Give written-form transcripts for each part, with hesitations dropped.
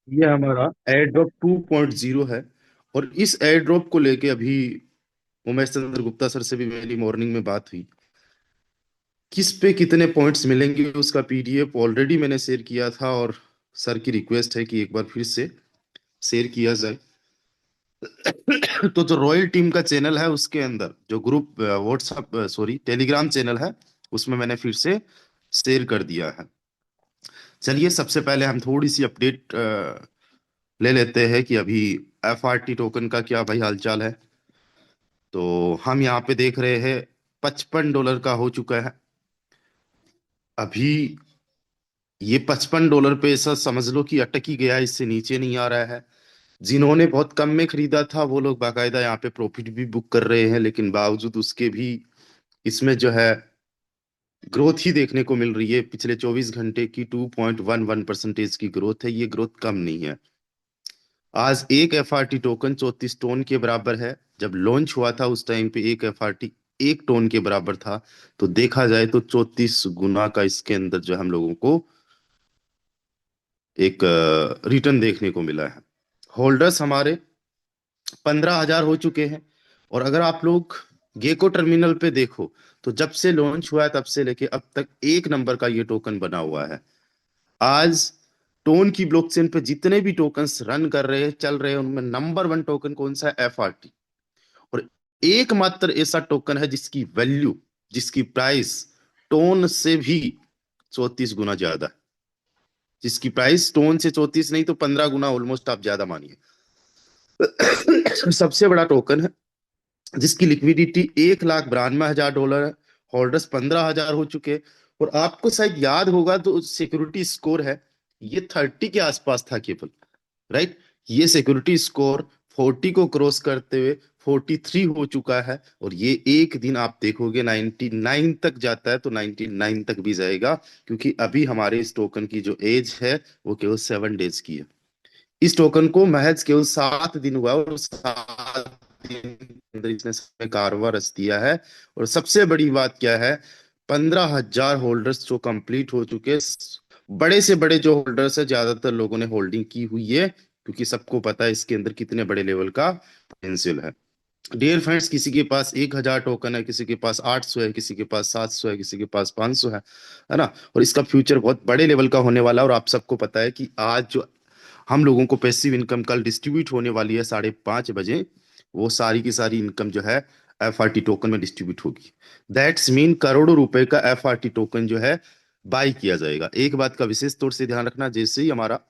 ये हमारा air drop 2.0 है। और इस एयर ड्रॉप को लेके अभी उमेश चंद्र गुप्ता सर से भी मेरी मॉर्निंग में बात हुई। किस पे कितने पॉइंट्स मिलेंगे उसका पीडीएफ ऑलरेडी मैंने शेयर किया था, और सर की रिक्वेस्ट है कि एक बार फिर से शेयर किया जाए। तो जो रॉयल टीम का चैनल है उसके अंदर जो group WhatsApp sorry Telegram channel है, उसमें मैंने फिर से शेयर कर दिया है। चलिए सबसे पहले हम थोड़ी सी अपडेट ले लेते हैं कि अभी एफआरटी टोकन का क्या भाई हालचाल है। तो हम यहाँ पे देख रहे हैं $55 का हो चुका है अभी। ये $55 पे ऐसा समझ लो कि अटक ही गया है, इससे नीचे नहीं आ रहा है। जिन्होंने बहुत कम में खरीदा था वो लोग बाकायदा यहाँ पे प्रॉफिट भी बुक कर रहे हैं, लेकिन बावजूद उसके भी इसमें जो है ग्रोथ ही देखने को मिल रही है। पिछले 24 घंटे की 2.11% की ग्रोथ है, ये ग्रोथ कम नहीं है। आज एक एफआरटी टोकन 34 टोन के बराबर है। जब लॉन्च हुआ था उस टाइम पे एक एफआरटी 1 टोन के बराबर था। तो देखा जाए तो 34 गुना का इसके अंदर जो हम लोगों को एक रिटर्न देखने को मिला है। होल्डर्स हमारे 15,000 हो चुके हैं। और अगर आप लोग गेको टर्मिनल पे देखो, तो जब से लॉन्च हुआ है तब से लेके अब तक 1 नंबर का ये टोकन बना हुआ है। आज टोन की ब्लॉकचेन पे जितने भी टोकन्स रन कर रहे हैं चल रहे हैं, उनमें नंबर 1 टोकन कौन सा है? एफआरटी। और एकमात्र ऐसा टोकन है जिसकी वैल्यू, जिसकी प्राइस टोन से भी 34 गुना ज्यादा है। जिसकी प्राइस टोन से 34 नहीं तो 15 गुना ऑलमोस्ट आप ज्यादा मानिए। सबसे बड़ा टोकन है जिसकी लिक्विडिटी 1,92,000 डॉलर है। होल्डर्स 15,000 हो चुके। और आपको शायद याद होगा तो सिक्योरिटी स्कोर है, ये 30 के आसपास था केवल, राइट। ये सिक्योरिटी स्कोर 40 को क्रॉस करते हुए 43 हो चुका है। और ये एक दिन आप देखोगे 99 तक जाता है तो 99 तक भी जाएगा, क्योंकि अभी हमारे इस टोकन की जो एज है वो केवल 7 डेज की है। इस टोकन को महज केवल 7 दिन हुआ और 7 दिन के अंदर इसने समय कारवा रच दिया है। और सबसे बड़ी बात क्या है, 15,000 होल्डर्स जो कंप्लीट हो चुके। बड़े से बड़े जो होल्डर्स है ज्यादातर लोगों ने होल्डिंग की हुई है, क्योंकि सबको पता है इसके अंदर कितने बड़े लेवल का पोटेंशियल है। डियर फ्रेंड्स, किसी के पास 1,000 टोकन है, किसी के पास 800 है, किसी के पास 700 है, किसी के पास 500 है ना। और इसका फ्यूचर बहुत बड़े लेवल का होने वाला है। और आप सबको पता है कि आज जो हम लोगों को पैसिव इनकम कल डिस्ट्रीब्यूट होने वाली है 5:30 बजे, वो सारी की सारी इनकम जो है एफआरटी टोकन में डिस्ट्रीब्यूट होगी। दैट्स मीन करोड़ों रुपए का एफआरटी टोकन जो है बाई किया जाएगा। एक बात का विशेष तौर से ध्यान रखना, जैसे ही हमारा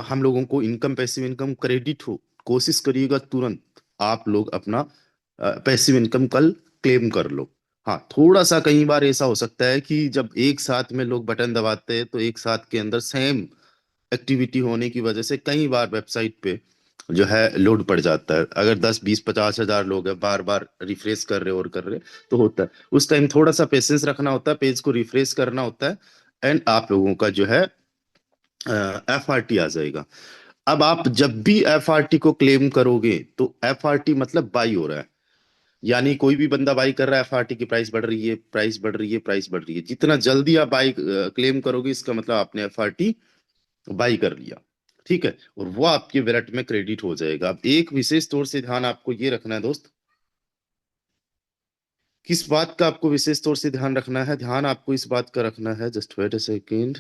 हम लोगों को इनकम, पैसिव इनकम क्रेडिट हो, कोशिश करिएगा तुरंत आप लोग अपना पैसिव इनकम कल क्लेम कर लो। हाँ, थोड़ा सा कई बार ऐसा हो सकता है कि जब एक साथ में लोग बटन दबाते हैं तो एक साथ के अंदर सेम एक्टिविटी होने की वजह से कई बार वेबसाइट पे जो है लोड पड़ जाता है। अगर 10, 20, 50 हजार लोग हैं बार बार रिफ्रेश कर रहे और कर रहे, तो होता है उस टाइम थोड़ा सा पेशेंस रखना होता है, पेज को रिफ्रेश करना होता है। एंड आप लोगों का जो है एफआरटी आ जाएगा। अब आप जब भी एफआरटी को क्लेम करोगे तो एफआरटी मतलब बाई हो रहा है। यानी कोई भी बंदा बाई कर रहा है, एफआरटी की प्राइस बढ़ रही है, प्राइस बढ़ रही है, प्राइस बढ़ रही है। जितना जल्दी आप बाई क्लेम करोगे इसका मतलब आपने एफआरटी बाई कर लिया। ठीक है, और वो आपके वैलेट में क्रेडिट हो जाएगा। अब एक विशेष तौर से ध्यान आपको ये रखना है दोस्त। किस बात का आपको विशेष तौर से ध्यान रखना है? ध्यान आपको इस बात का रखना है, जस्ट वेट अ सेकेंड,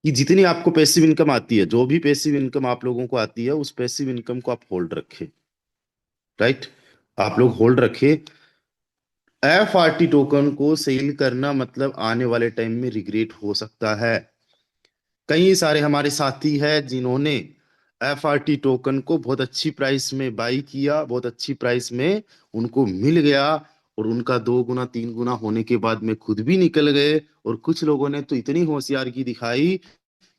कि जितनी आपको पैसिव इनकम आती है, जो भी पैसिव इनकम आप लोगों को आती है, उस पैसिव इनकम को आप होल्ड रखें। राइट, आप लोग होल्ड रखें। एफआरटी टोकन को सेल करना मतलब आने वाले टाइम में रिग्रेट हो सकता है। कई सारे हमारे साथी हैं जिन्होंने एफआरटी टोकन को बहुत अच्छी प्राइस में बाई किया, बहुत अच्छी प्राइस में उनको मिल गया, और उनका 2 गुना 3 गुना होने के बाद में खुद भी निकल गए। और कुछ लोगों ने तो इतनी होशियारी दिखाई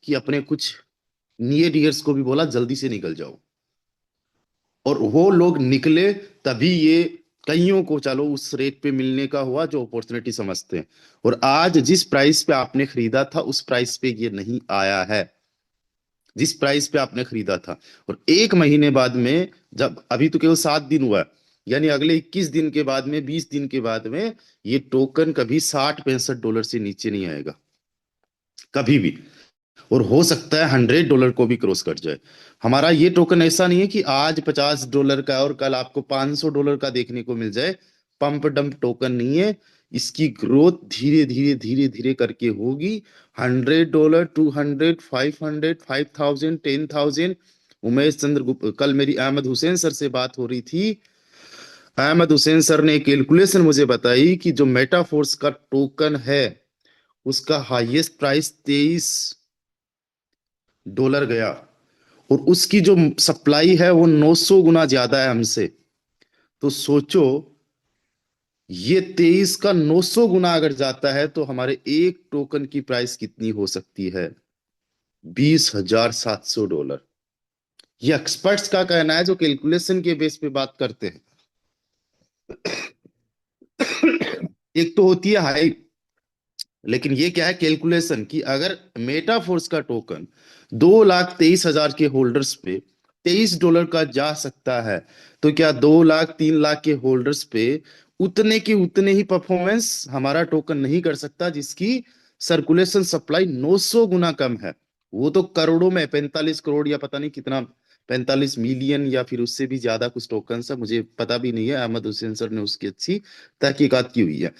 कि अपने कुछ नियर डियर्स को भी बोला जल्दी से निकल जाओ, और वो लोग निकले। तभी ये कईयों को चलो उस रेट पे मिलने का हुआ जो अपॉर्चुनिटी समझते हैं। और आज जिस प्राइस पे आपने खरीदा था उस प्राइस पे ये नहीं आया है, जिस प्राइस पे आपने खरीदा था। और एक महीने बाद में, जब अभी तो केवल 7 दिन हुआ है, यानी अगले 21 दिन के बाद में, 20 दिन के बाद में, ये टोकन कभी 60-65 डॉलर से नीचे नहीं आएगा, कभी भी। और हो सकता है $100 को भी क्रॉस कर जाए। हमारा ये टोकन ऐसा नहीं है कि आज $50 का और कल आपको $500 का देखने को मिल जाए। पंप डंप टोकन नहीं है। इसकी ग्रोथ धीरे धीरे धीरे धीरे करके होगी। $100, 200, 500, 5000, 10,000। उमेश चंद्र गुप्ता, कल मेरी अहमद हुसैन सर से बात हो रही थी। अहमद हुसैन सर ने कैलकुलेशन मुझे बताई कि जो मेटाफोर्स का टोकन है, उसका हाईएस्ट प्राइस $23 गया, और उसकी जो सप्लाई है वो 900 गुना ज्यादा है हमसे। तो सोचो, ये 23 का 900 गुना अगर जाता है तो हमारे एक टोकन की प्राइस कितनी हो सकती है? $20,700। ये एक्सपर्ट्स का कहना है जो कैलकुलेशन के बेस पे बात करते हैं। एक तो होती है हाई, लेकिन ये क्या है कैलकुलेशन, कि अगर मेटाफोर्स का टोकन 2,23,000 के होल्डर्स पे $23 का जा सकता है, तो क्या 2 लाख 3 लाख के होल्डर्स पे उतने की उतने ही परफॉर्मेंस हमारा टोकन नहीं कर सकता, जिसकी सर्कुलेशन सप्लाई 900 गुना कम है? वो तो करोड़ों में, 45 करोड़ या पता नहीं कितना, 45 मिलियन या फिर उससे भी ज्यादा कुछ टोकन है, मुझे पता भी नहीं है। अहमद हुसैन सर ने उसकी अच्छी तहकीकात की हुई है।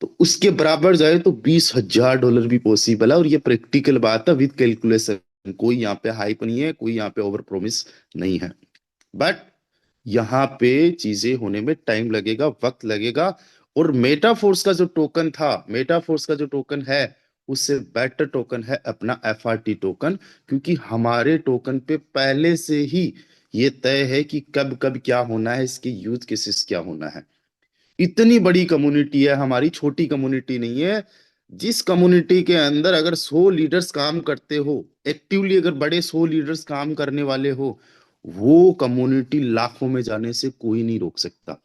तो उसके बराबर जाए तो $20,000 भी पॉसिबल है, और ये प्रैक्टिकल बात है विद कैलकुलेशन। कोई यहाँ पे हाइप नहीं है, कोई यहाँ पे ओवर प्रोमिस नहीं है। बट यहाँ पे चीजें होने में टाइम लगेगा, वक्त लगेगा। और मेटाफोर्स का जो टोकन था, मेटाफोर्स का जो टोकन है, उससे बेटर टोकन है अपना FRT टोकन। क्योंकि हमारे टोकन पे पहले से ही ये तय है कि कब कब क्या होना है, इसके यूज केसेस क्या होना है। इतनी बड़ी कम्युनिटी है हमारी, छोटी कम्युनिटी नहीं है। जिस कम्युनिटी के अंदर अगर 100 लीडर्स काम करते हो एक्टिवली, अगर बड़े 100 लीडर्स काम करने वाले हो, वो कम्युनिटी लाखों में जाने से कोई नहीं रोक सकता।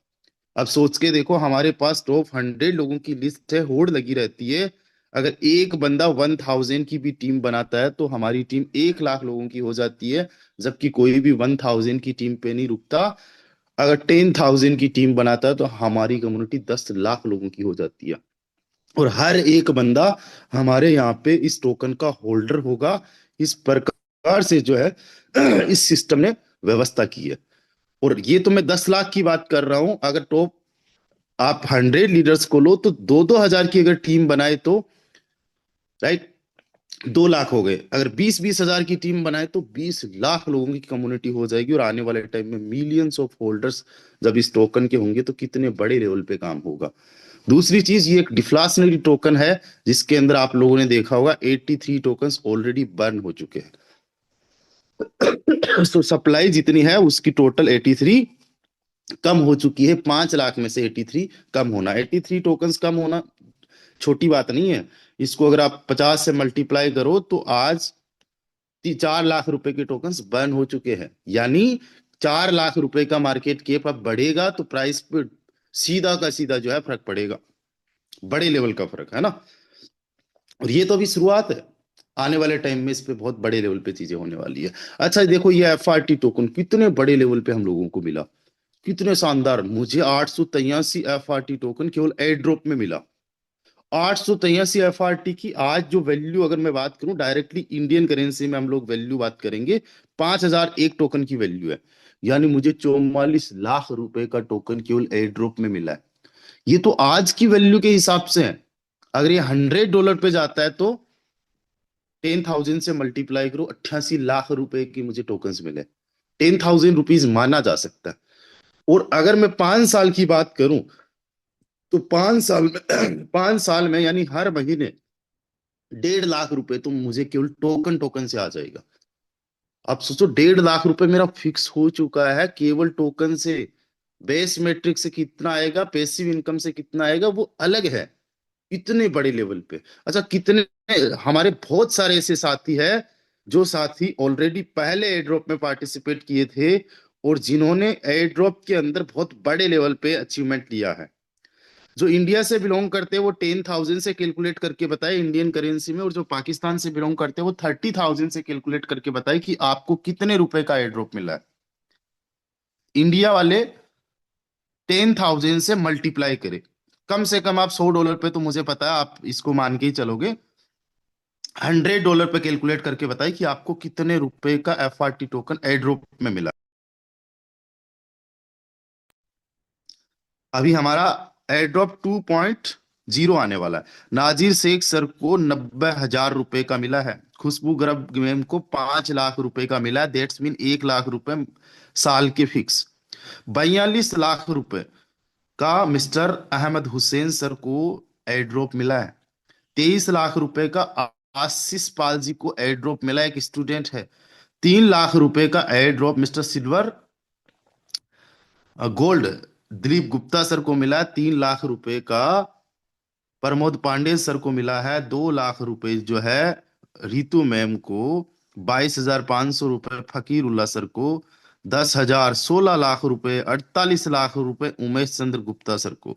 अब सोच के देखो, हमारे पास टॉप 100 लोगों की लिस्ट है, होड़ लगी रहती है। अगर एक बंदा 1,000 की भी टीम बनाता है तो हमारी टीम 1 लाख लोगों की हो जाती है। जबकि कोई भी 1,000 की टीम पे नहीं रुकता। अगर 10,000 की टीम बनाता है तो हमारी कम्युनिटी 10 लाख लोगों की हो जाती है। और हर एक बंदा हमारे यहाँ पे इस टोकन का होल्डर होगा। इस प्रकार से जो है इस सिस्टम ने व्यवस्था की है। और ये तो मैं 10 लाख की बात कर रहा हूं। अगर टॉप आप 100 लीडर्स को लो तो 2-2 हजार की अगर टीम बनाए तो, राइट, 2 लाख हो गए। अगर 20-20 हजार की टीम बनाए तो 20 लाख लोगों की कम्युनिटी हो जाएगी। और आने वाले टाइम में मिलियंस ऑफ होल्डर्स जब इस टोकन के होंगे तो कितने बड़े लेवल पे काम होगा। दूसरी चीज, ये एक डिफ्लाशनरी टोकन है, जिसके अंदर आप लोगों ने देखा होगा 83 टोकन्स ऑलरेडी बर्न हो चुके हैं। तो सप्लाई जितनी है उसकी टोटल 83 कम हो चुकी है। 5 लाख में से 83 कम होना, 83 टोकन्स कम होना छोटी बात नहीं है। इसको अगर आप 50 से मल्टीप्लाई करो तो आज 4 लाख रुपए के टोकन्स बर्न हो चुके हैं। यानी 4 लाख रुपए का मार्केट कैप अब बढ़ेगा तो प्राइस पे सीधा का सीधा जो है फर्क पड़ेगा। बड़े लेवल का फर्क है ना। और ये तो अभी शुरुआत है। आने वाले टाइम में इस पे बहुत बड़े लेवल पे चीजें होने वाली है। अच्छा देखो, ये FRT टोकन कितने बड़े लेवल पे हम लोगों को मिला, कितने शानदार। मुझे 883 FRT टोकन केवल एयर ड्रॉप में मिला। 883 FRT की आज जो वैल्यू, अगर मैं बात करूं डायरेक्टली इंडियन करेंसी में हम लोग वैल्यू बात करेंगे, 5,001 टोकन की वैल्यू है। यानी मुझे 44 लाख रुपए का टोकन केवल एयर ड्रॉप में मिला है। ये तो आज की वैल्यू के हिसाब से है। अगर ये $100 पे जाता है तो 10,000 से मल्टीप्लाई करो, 88 लाख रुपए की मुझे टोकन्स मिले। 10,000 रुपीज माना जा सकता है। और अगर मैं 5 साल की बात करूं तो 5 साल में 5 साल में यानी हर महीने 1.5 लाख रुपए तो मुझे केवल टोकन टोकन से आ जाएगा। आप सोचो, 1.5 लाख रुपए मेरा फिक्स हो चुका है केवल टोकन से। बेस मेट्रिक से कितना आएगा, पैसिव इनकम से कितना आएगा, वो अलग है। इतने बड़े लेवल पे। अच्छा, कितने हमारे बहुत सारे ऐसे साथी हैं जो साथी ऑलरेडी पहले एयर ड्रॉप में पार्टिसिपेट किए थे, और जिन्होंने एयर ड्रॉप के अंदर बहुत बड़े लेवल पे अचीवमेंट लिया है। जो इंडिया से बिलोंग करते हैं वो 10,000 से कैलकुलेट करके बताए इंडियन करेंसी में, और जो पाकिस्तान से बिलोंग करते हैं वो 30,000 से कैलकुलेट करके बताए कि आपको कितने रुपए का एयर ड्रॉप मिला है। इंडिया वाले 10,000 से मल्टीप्लाई करें, कम से कम आप $100 पे, तो मुझे पता है आप इसको मान के ही चलोगे, $100 पे कैलकुलेट करके बताइए कि आपको कितने रुपए का FRT टोकन एड्रोप में मिला। अभी हमारा एड्रॉप 2.0 आने वाला है। नाजिर शेख सर को 90,000 रुपए का मिला है। खुशबू गर्ग मैम को 5 लाख रुपए का मिला है। दैट्स मीन 1 लाख रुपए साल के फिक्स। 42 लाख रुपए का मिस्टर अहमद हुसैन सर को एड्रॉप मिला है। 23 लाख रुपए का आशीष पाल जी को एड्रॉप मिला है, एक स्टूडेंट है। 3 लाख रुपए का airdrop mister silver gold Dilip Gupta sir को मिला है। 3 लाख रुपए का प्रमोद पांडे सर को मिला है। 2 लाख रुपए जो है रितु मैम को। 22,500 रुपए फकीर उल्ला सर को। 10,000, 16 लाख रुपए, 48 लाख रुपए उमेश चंद्र गुप्ता सर को।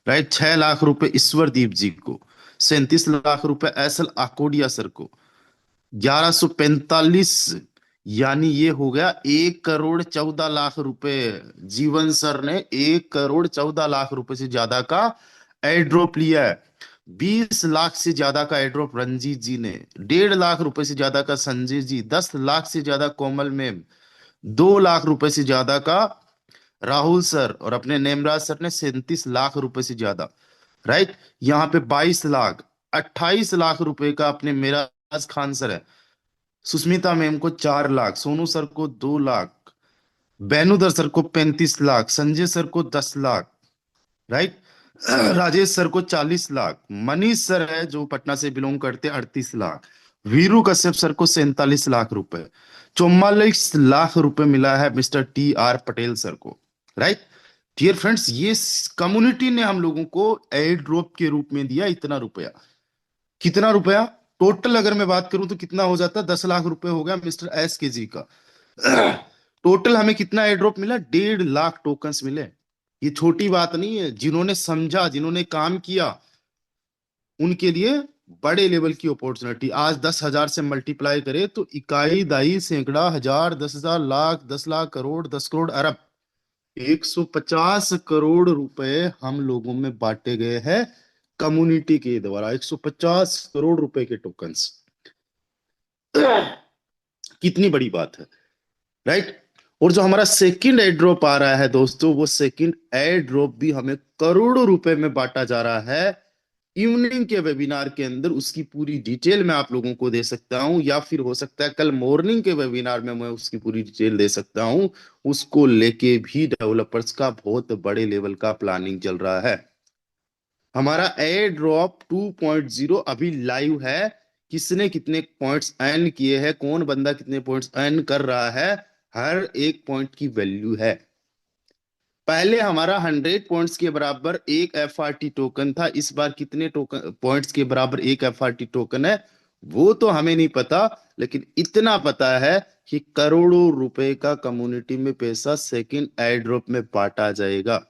राइट, 6 लाख रुपए ईश्वरदीप जी को। 37 लाख रुपए एस एल आकोडिया सर को। 1145, यानी ये हो गया 1,14 लाख रुपए। जीवन सर ने 1,14 लाख रुपए से ज्यादा का एयर ड्रॉप लिया है। 20 लाख से ज्यादा का एयर ड्रॉप रंजीत जी ने। 1.5 लाख रुपए से ज्यादा का संजय जी। 10 लाख से ज्यादा कोमल मैम। 2 लाख रुपए से ज्यादा का राहुल सर। और अपने नेमराज सर ने 37 लाख रुपए से ज्यादा। राइट, यहाँ पे 22 लाख, 28 लाख रुपए का अपने मेराज खान सर है। सुष्मिता मैम को 4 लाख, सोनू सर को 2 लाख, बेनुदर सर को 35 लाख, संजय सर को 10 लाख। राइट, राजेश सर को 40 लाख, मनीष सर है जो पटना से बिलोंग करते हैं 38 लाख, वीरू कश्यप सर को 47 लाख रुपए, 44 लाख रुपए मिला है मिस्टर TR पटेल सर को। राइट डियर फ्रेंड्स, ये कम्युनिटी ने हम लोगों को एयर ड्रॉप के रूप में दिया इतना रुपया। कितना रुपया टोटल अगर मैं बात करूं तो कितना हो जाता? 10 लाख रुपए हो गया मिस्टर SK जी का। टोटल हमें कितना एयर ड्रॉप मिला? 1.5 लाख टोकन्स मिले। ये छोटी बात नहीं है। जिन्होंने समझा, जिन्होंने काम किया, उनके लिए बड़े लेवल की अपॉर्चुनिटी। आज 10,000 से मल्टीप्लाई करे तो इकाई, दाई, सैकड़ा, हजार, 10,000, लाख, 10 लाख, करोड़, 10 करोड़, अरब, 150 करोड़ रुपए हम लोगों में बांटे गए हैं कम्युनिटी के द्वारा। 150 करोड़ रुपए के टोकन्स। कितनी बड़ी बात है। राइट, और जो हमारा सेकंड एयर ड्रॉप आ रहा है दोस्तों, वो सेकंड एयर ड्रॉप भी हमें करोड़ों रुपए में बांटा जा रहा है। इवनिंग के वेबिनार के अंदर उसकी पूरी डिटेल मैं आप लोगों को दे सकता हूं, या फिर हो सकता है कल मॉर्निंग के वेबिनार में मैं उसकी पूरी डिटेल दे सकता हूं। उसको लेके भी डेवलपर्स का बहुत बड़े लेवल का प्लानिंग चल रहा है। हमारा एयर ड्रॉप 2.0 अभी लाइव है। किसने कितने पॉइंट्स अर्न किए हैं, कौन बंदा कितने पॉइंट्स अर्न कर रहा है, हर एक पॉइंट की वैल्यू है। पहले हमारा 100 पॉइंट्स के बराबर एक FRT टोकन था। इस बार कितने टोकन पॉइंट्स के बराबर एक FRT टोकन है वो तो हमें नहीं पता, लेकिन इतना पता है कि करोड़ों रुपए का कम्युनिटी में पैसा सेकंड एयर ड्रॉप में बांटा जाएगा।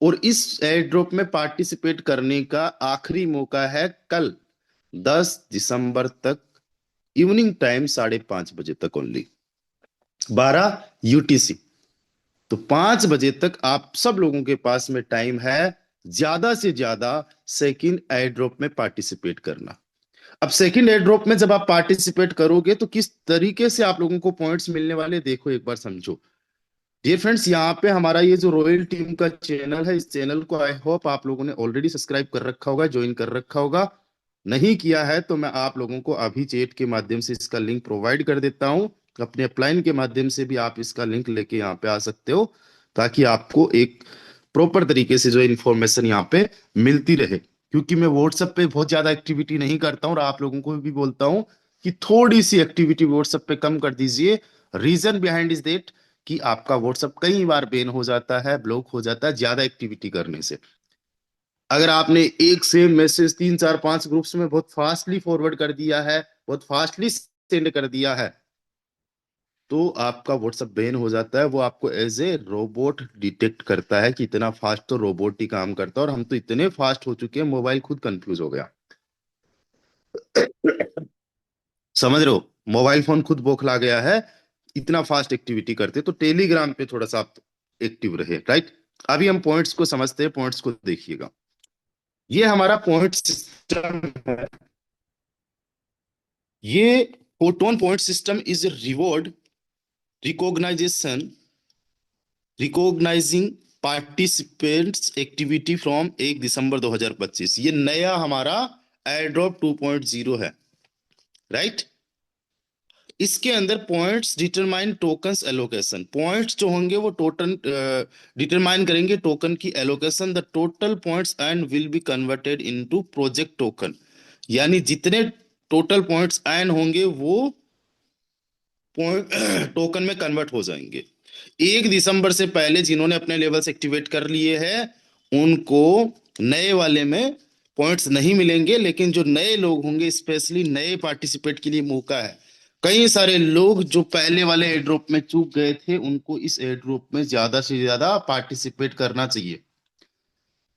और इस एयर ड्रॉप में पार्टिसिपेट करने का आखिरी मौका है कल 10 दिसंबर तक, इवनिंग टाइम 5:30 बजे तक ओनली, 12 UTC। तो 5 बजे तक आप सब लोगों के पास में टाइम है ज्यादा से ज्यादा सेकंड एयर ड्रॉप में पार्टिसिपेट करना। अब सेकंड एयर ड्रॉप में जब आप पार्टिसिपेट करोगे तो किस तरीके से आप लोगों को पॉइंट्स मिलने वाले, देखो एक बार समझो। डियर फ्रेंड्स, यहाँ पे हमारा ये जो रॉयल टीम का चैनल है, इस चैनल को आई होप आप लोगों ने ऑलरेडी सब्सक्राइब कर रखा होगा, ज्वाइन कर रखा होगा। नहीं किया है तो मैं आप लोगों को अभी चैट के माध्यम से इसका लिंक प्रोवाइड कर देता हूं। अपने अपलाइन के माध्यम से भी आप इसका लिंक लेके यहाँ पे आ सकते हो, ताकि आपको एक प्रॉपर तरीके से जो इन्फॉर्मेशन यहाँ पे मिलती रहे। क्योंकि मैं व्हाट्सएप पे बहुत ज्यादा एक्टिविटी नहीं करता हूँ, और आप लोगों को भी बोलता हूँ कि थोड़ी सी एक्टिविटी व्हाट्सएप पे कम कर दीजिए। रीजन बिहाइंड इज देट कि आपका व्हाट्सएप कई बार बैन हो जाता है, ब्लॉक हो जाता है ज्यादा एक्टिविटी करने से। अगर आपने एक सेम मैसेज 3 4 5 ग्रुप्स में बहुत फास्टली फॉरवर्ड कर दिया है, बहुत फास्टली सेंड कर दिया है, तो आपका व्हाट्सएप बैन हो जाता है। वो आपको एज ए रोबोट डिटेक्ट करता है कि इतना फास्ट तो रोबोट ही काम करता है, और हम तो इतने फास्ट हो चुके हैं मोबाइल खुद कंफ्यूज हो गया। समझ रहे हो, मोबाइल फोन खुद बौखला गया है, इतना फास्ट एक्टिविटी करते। तो टेलीग्राम पे थोड़ा सा आप एक्टिव रहे। राइट, अभी हम पॉइंट्स को समझते हैं, पॉइंट्स को देखिएगा। ये हमारा पॉइंट सिस्टम है। ये photon point system is reward recognization recognizing participants activity from 1 December 2025। ये नया हमारा एयरड्रॉप 2.0 है, राइट। इसके अंदर points determine tokens allocation. Points जो होंगे वो टोटल डिटरमाइन करेंगे टोकन की allocation. The total points and will be converted into project token. यानी जितने टोटल पॉइंट्स एंड होंगे वो पॉइंट टोकन में कन्वर्ट हो जाएंगे। 1 दिसंबर से पहले जिन्होंने अपने लेवल्स एक्टिवेट कर लिए हैं उनको नए वाले में पॉइंट्स नहीं मिलेंगे, लेकिन जो नए लोग होंगे, स्पेशली नए पार्टिसिपेट के लिए मौका है। कई सारे लोग जो पहले वाले एयर ड्रॉप में चूक गए थे उनको इस एयर ड्रॉप में ज्यादा से ज्यादा पार्टिसिपेट करना चाहिए।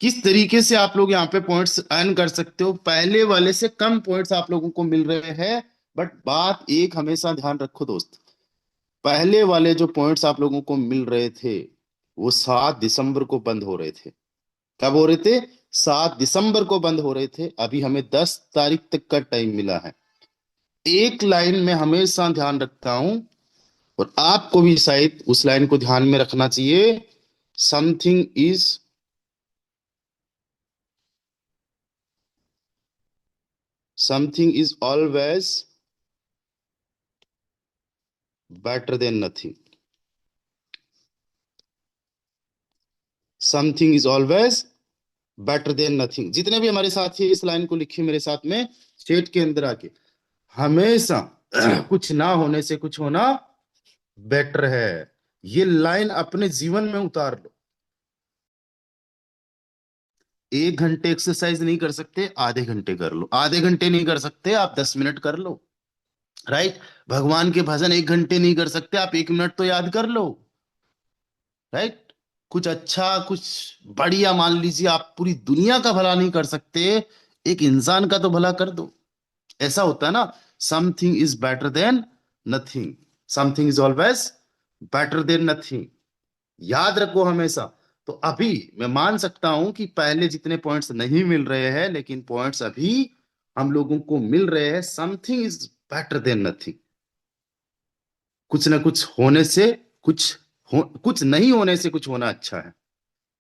किस तरीके से आप लोग यहाँ पे पॉइंट्स अर्न कर सकते हो? पहले वाले से कम पॉइंट्स आप लोगों को मिल रहे हैं, बट बात एक हमेशा ध्यान रखो दोस्त, पहले वाले जो पॉइंट्स आप लोगों को मिल रहे थे वो 7 दिसंबर को बंद हो रहे थे। कब हो रहे थे? 7 दिसंबर को बंद हो रहे थे। अभी हमें 10 तारीख तक का टाइम मिला है। एक लाइन में हमेशा ध्यान रखता हूं, और आपको भी शायद उस लाइन को ध्यान में रखना चाहिए। Something is something is always better than nothing. Something is always better than nothing. जितने भी हमारे साथी इस लाइन को लिखे मेरे साथ में चैट के अंदर आके, हमेशा कुछ ना होने से कुछ होना बेटर है। ये लाइन अपने जीवन में उतार लो। 1 घंटे एक्सरसाइज नहीं कर सकते, आधे घंटे कर लो। आधे घंटे नहीं कर सकते, आप 10 मिनट कर लो, राइट। भगवान के भजन 1 घंटे नहीं कर सकते, आप 1 मिनट तो याद कर लो, राइट। कुछ अच्छा, कुछ बढ़िया, मान लीजिए आप पूरी दुनिया का भला नहीं कर सकते, एक इंसान का तो भला कर दो। ऐसा होता है ना। Something is better than nothing. Something is always better than nothing. याद रखो हमेशा। तो अभी मैं मान सकता हूं कि पहले जितने पॉइंट्स नहीं मिल रहे हैं, लेकिन पॉइंट्स अभी हम लोगों को मिल रहे हैं। Something is better than nothing. कुछ ना कुछ होने से कुछ नहीं होने से कुछ होना अच्छा है।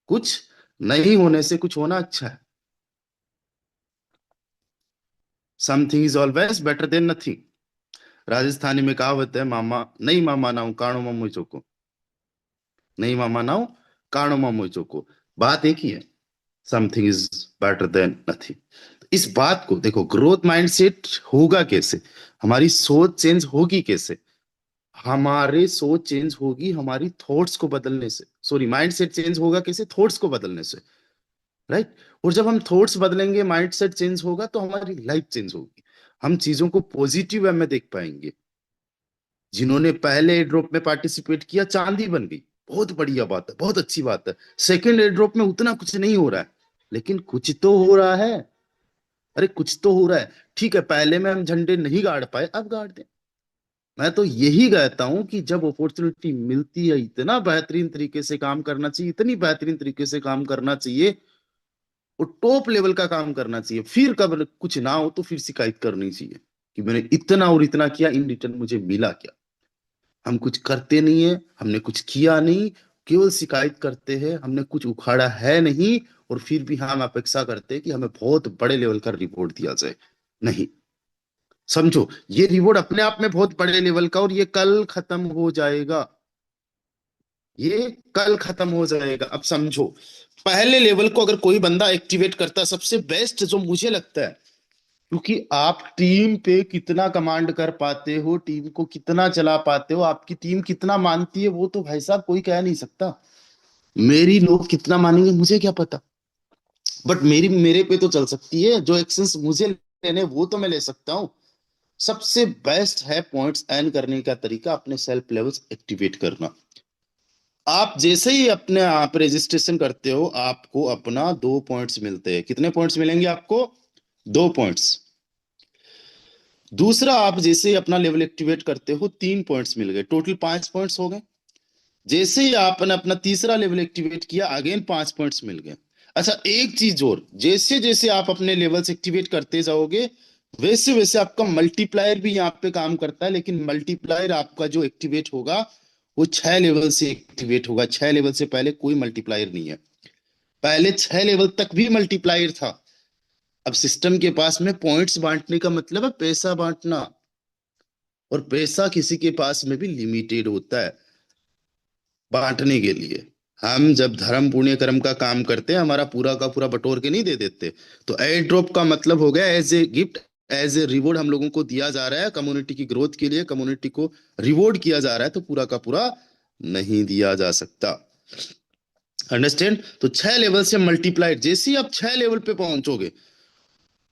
कुछ नहीं होने से कुछ होना अच्छा है। Something is always better than nothing. Rajasthani में कहावत है, मामा नहीं मामा ना काणो मामू चोको। नहीं मामा ना काणो मामू चोको। बात एक ही है, something is better than nothing. इस बात को देखो, ग्रोथ माइंडसेट होगा कैसे? हमारी सोच चेंज होगी कैसे? हमारी सोच चेंज होगी हमारी थॉट्स को बदलने से। सॉरी, माइंडसेट चेंज होगा कैसे? थॉट्स को बदलने से, राइट। और जब हम थॉट्स बदलेंगे, माइंडसेट चेंज होगा, तो हमारी लाइफ चेंज होगी। हम चीजों को पॉजिटिव वे में देख पाएंगे। जिन्होंने पहले एयर ड्रॉप में पार्टिसिपेट किया, चांदी बन गई, बहुत बढ़िया बात है, बहुत अच्छी बात है। सेकंड एयर ड्रॉप में उतना कुछ नहीं हो रहा है, लेकिन कुछ तो हो रहा है। अरे कुछ तो हो रहा है। ठीक है, पहले में हम झंडे नहीं गाड़ पाए, अब गाड़ दें। मैं तो यही कहता हूं कि जब अपॉर्चुनिटी मिलती है, इतना बेहतरीन तरीके से काम करना चाहिए, इतनी बेहतरीन तरीके से काम करना चाहिए, और टॉप लेवल का काम करना चाहिए। फिर कब कुछ ना हो तो फिर शिकायत करनी चाहिए कि मैंने इतना और इतना किया, इन रिटर्न मुझे मिला क्या? हम कुछ करते नहीं है, हमने कुछ किया नहीं, केवल शिकायत करते हैं, हमने कुछ उखाड़ा है नहीं, और फिर भी हम अपेक्षा करते हैं कि हमें बहुत बड़े लेवल का रिवॉर्ड दिया जाए। नहीं, समझो, ये रिवॉर्ड अपने आप में बहुत बड़े लेवल का, और ये कल खत्म हो जाएगा। ये कल खत्म हो जाएगा। अब समझो, पहले लेवल को अगर कोई बंदा एक्टिवेट करता है, सबसे बेस्ट जो मुझे लगता है, क्योंकि आप टीम पे कितना कमांड कर पाते हो, टीम को कितना चला पाते हो, आपकी टीम कितना मानती है, वो तो भाई साहब कोई कह नहीं सकता। मेरी लोग कितना मानेंगे मुझे क्या पता, बट मेरी मेरे पे तो चल सकती है। जो एक्शंस मुझे लेने वो तो मैं ले सकता हूँ। सबसे बेस्ट है पॉइंट्स अर्न करने का तरीका, अपने सेल्फ लेवल्स एक्टिवेट करना। आप जैसे ही अपने आप रजिस्ट्रेशन करते हो, आपको अपना 2 पॉइंट्स मिलते हैं। कितने पॉइंट्स मिलेंगे आपको? 2 पॉइंट्स। दूसरा, आप जैसे ही अपना लेवल एक्टिवेट करते हो, 3 पॉइंट्स मिल गए, टोटल 5 पॉइंट्स हो गए। जैसे ही आपने अपना तीसरा लेवल एक्टिवेट किया, अगेन 5 पॉइंट्स मिल गए। अच्छा, एक चीज और, जैसे जैसे आप अपने लेवल्स एक्टिवेट करते जाओगे, वैसे वैसे आपका मल्टीप्लायर भी यहाँ पे काम करता है, लेकिन मल्टीप्लायर आपका जो एक्टिवेट होगा वो 6 लेवल से एक्टिवेट होगा। 6 लेवल से पहले कोई मल्टीप्लायर नहीं है। पहले 6 लेवल तक भी मल्टीप्लायर था। अब सिस्टम के पास में पॉइंट्स बांटने का मतलब है पैसा बांटना, और पैसा किसी के पास में भी लिमिटेड होता है बांटने के लिए। हम जब धर्म पुण्य कर्म का काम करते हैं, हमारा पूरा का पूरा बटोर के नहीं दे देते। तो एयर ड्रॉप का मतलब हो गया as a gift, as a reward हम लोगों को दिया जा रहा है कम्युनिटी की ग्रोथ के लिए, कम्युनिटी को रिवॉर्ड किया जा रहा है, तो पूरा का पूरा नहीं दिया जा सकता। अंडरस्टैंड? तो 6 लेवल से मल्टीप्लाई, जैसे ही आप 6 लेवल पे पहुंचोगे,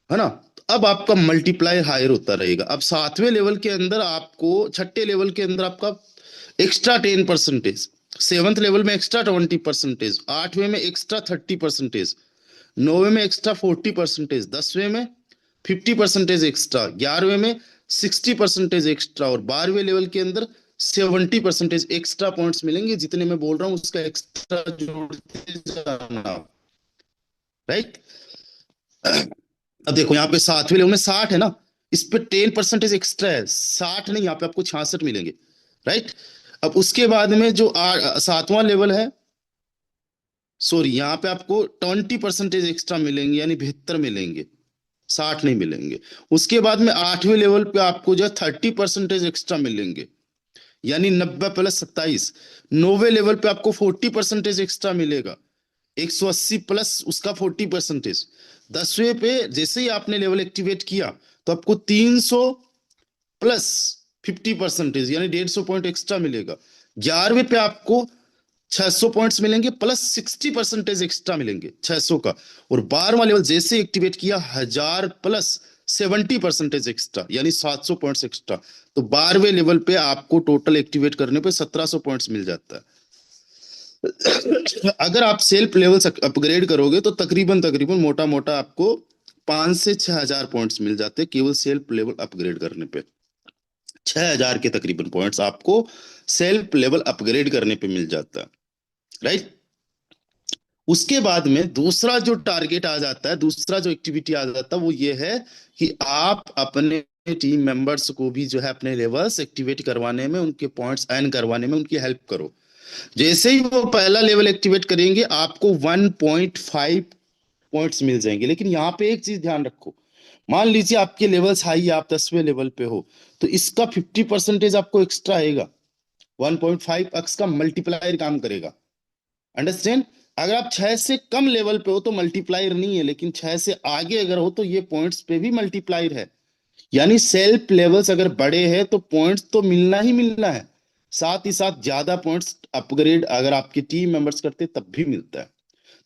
है ना, तो अब आपका मल्टीप्लाई हायर होता रहेगा। अब 7वें लेवल के अंदर आपको, 6ठे लेवल के अंदर आपका एक्स्ट्रा 10%, 7th लेवल में एक्स्ट्रा 20%, 8वें में एक्स्ट्रा 30%, 9वें में एक्स्ट्रा 40%, 10वें में 50% एक्स्ट्रा, 11वें में 60% एक्स्ट्रा, और 12वें लेवल के अंदर 70% एक्स्ट्रा पॉइंट्स मिलेंगे। जितने मैं बोल रहा हूँ उसका एक्स्ट्रा जोड़ते जाना। राइट? अब देखो यहाँ पे 7वें लेवल में 60 है ना, इस पे 10% एक्स्ट्रा है, 60 नहीं, यहाँ पे आपको 66 मिलेंगे। राइट? अब उसके बाद में जो 7वां लेवल है, सॉरी, यहाँ पे आपको 20% एक्स्ट्रा मिलेंगे, यानी 72 मिलेंगे, 60 नहीं मिलेंगे। उसके बाद में 8वें लेवल पे आपको जो 30% एक्स्ट्रा मिलेंगे, यानी 90 + 27। 9वें लेवल पे आपको 40% एक्स्ट्रा मिलेगा, 180 प्लस उसका 40%। 10वें पे जैसे ही आपने लेवल एक्टिवेट किया, तो आपको 300 प्लस 50%, यानी 150 पॉइंट एक्स्ट्रा मिलेगा। 11वें पे आपको 600 पॉइंट्स मिलेंगे, प्लस 60% एक्स्ट्रा मिलेंगे 600 का। और 12वां लेवल जैसे एक्टिवेट किया, 1000 प्लस 70% एक्स्ट्रा, यानी 700 पॉइंट्स एक्स्ट्रा। तो 12वें लेवल पे आपको टोटल एक्टिवेट करने पे 1700 पॉइंट्स मिल जाता है। अगर आप सेल्फ लेवल अपग्रेड करोगे तो तकरीबन तकरीबन मोटा मोटा आपको 5 से 6 हजार पॉइंट्स मिल जाते हैं केवल सेल्फ लेवल अपग्रेड करने पे। 6 हजार के तकरीबन पॉइंट्स आपको सेल्फ लेवल अपग्रेड करने पे मिल जाता है। राइट? उसके बाद में दूसरा जो टारगेट आ जाता है, दूसरा जो एक्टिविटी आ जाता है, वो ये है कि आप अपने टीम मेंबर्स को भी जो है अपने लेवल्स एक्टिवेट करवाने में, उनके पॉइंट्स अर्न करवाने में उनकी हेल्प करो। जैसे ही वो पहला लेवल एक्टिवेट करेंगे, आपको 1.5 पॉइंट्स मिल जाएंगे। लेकिन यहाँ पे एक चीज ध्यान रखो, मान लीजिए आपके लेवल्स हाई, आप 10वें लेवल पे हो, तो इसका 50% आपको एक्स्ट्रा आएगा। 1.5x का मल्टीप्लायर काम करेगा। अंडरस्टैंड? अगर आप 6 से कम लेवल पे हो तो मल्टीप्लायर नहीं है, लेकिन 6 से आगे अगर हो तो ये पॉइंट्स पे भी मल्टीप्लायर है। यानी सेल्फ लेवल्स अगर बड़े हैं तो पॉइंट्स तो मिलना ही मिलना है, साथ ही साथ ज्यादा पॉइंट्स अपग्रेड अगर आपके टीम मेंबर्स करते तब भी मिलता है।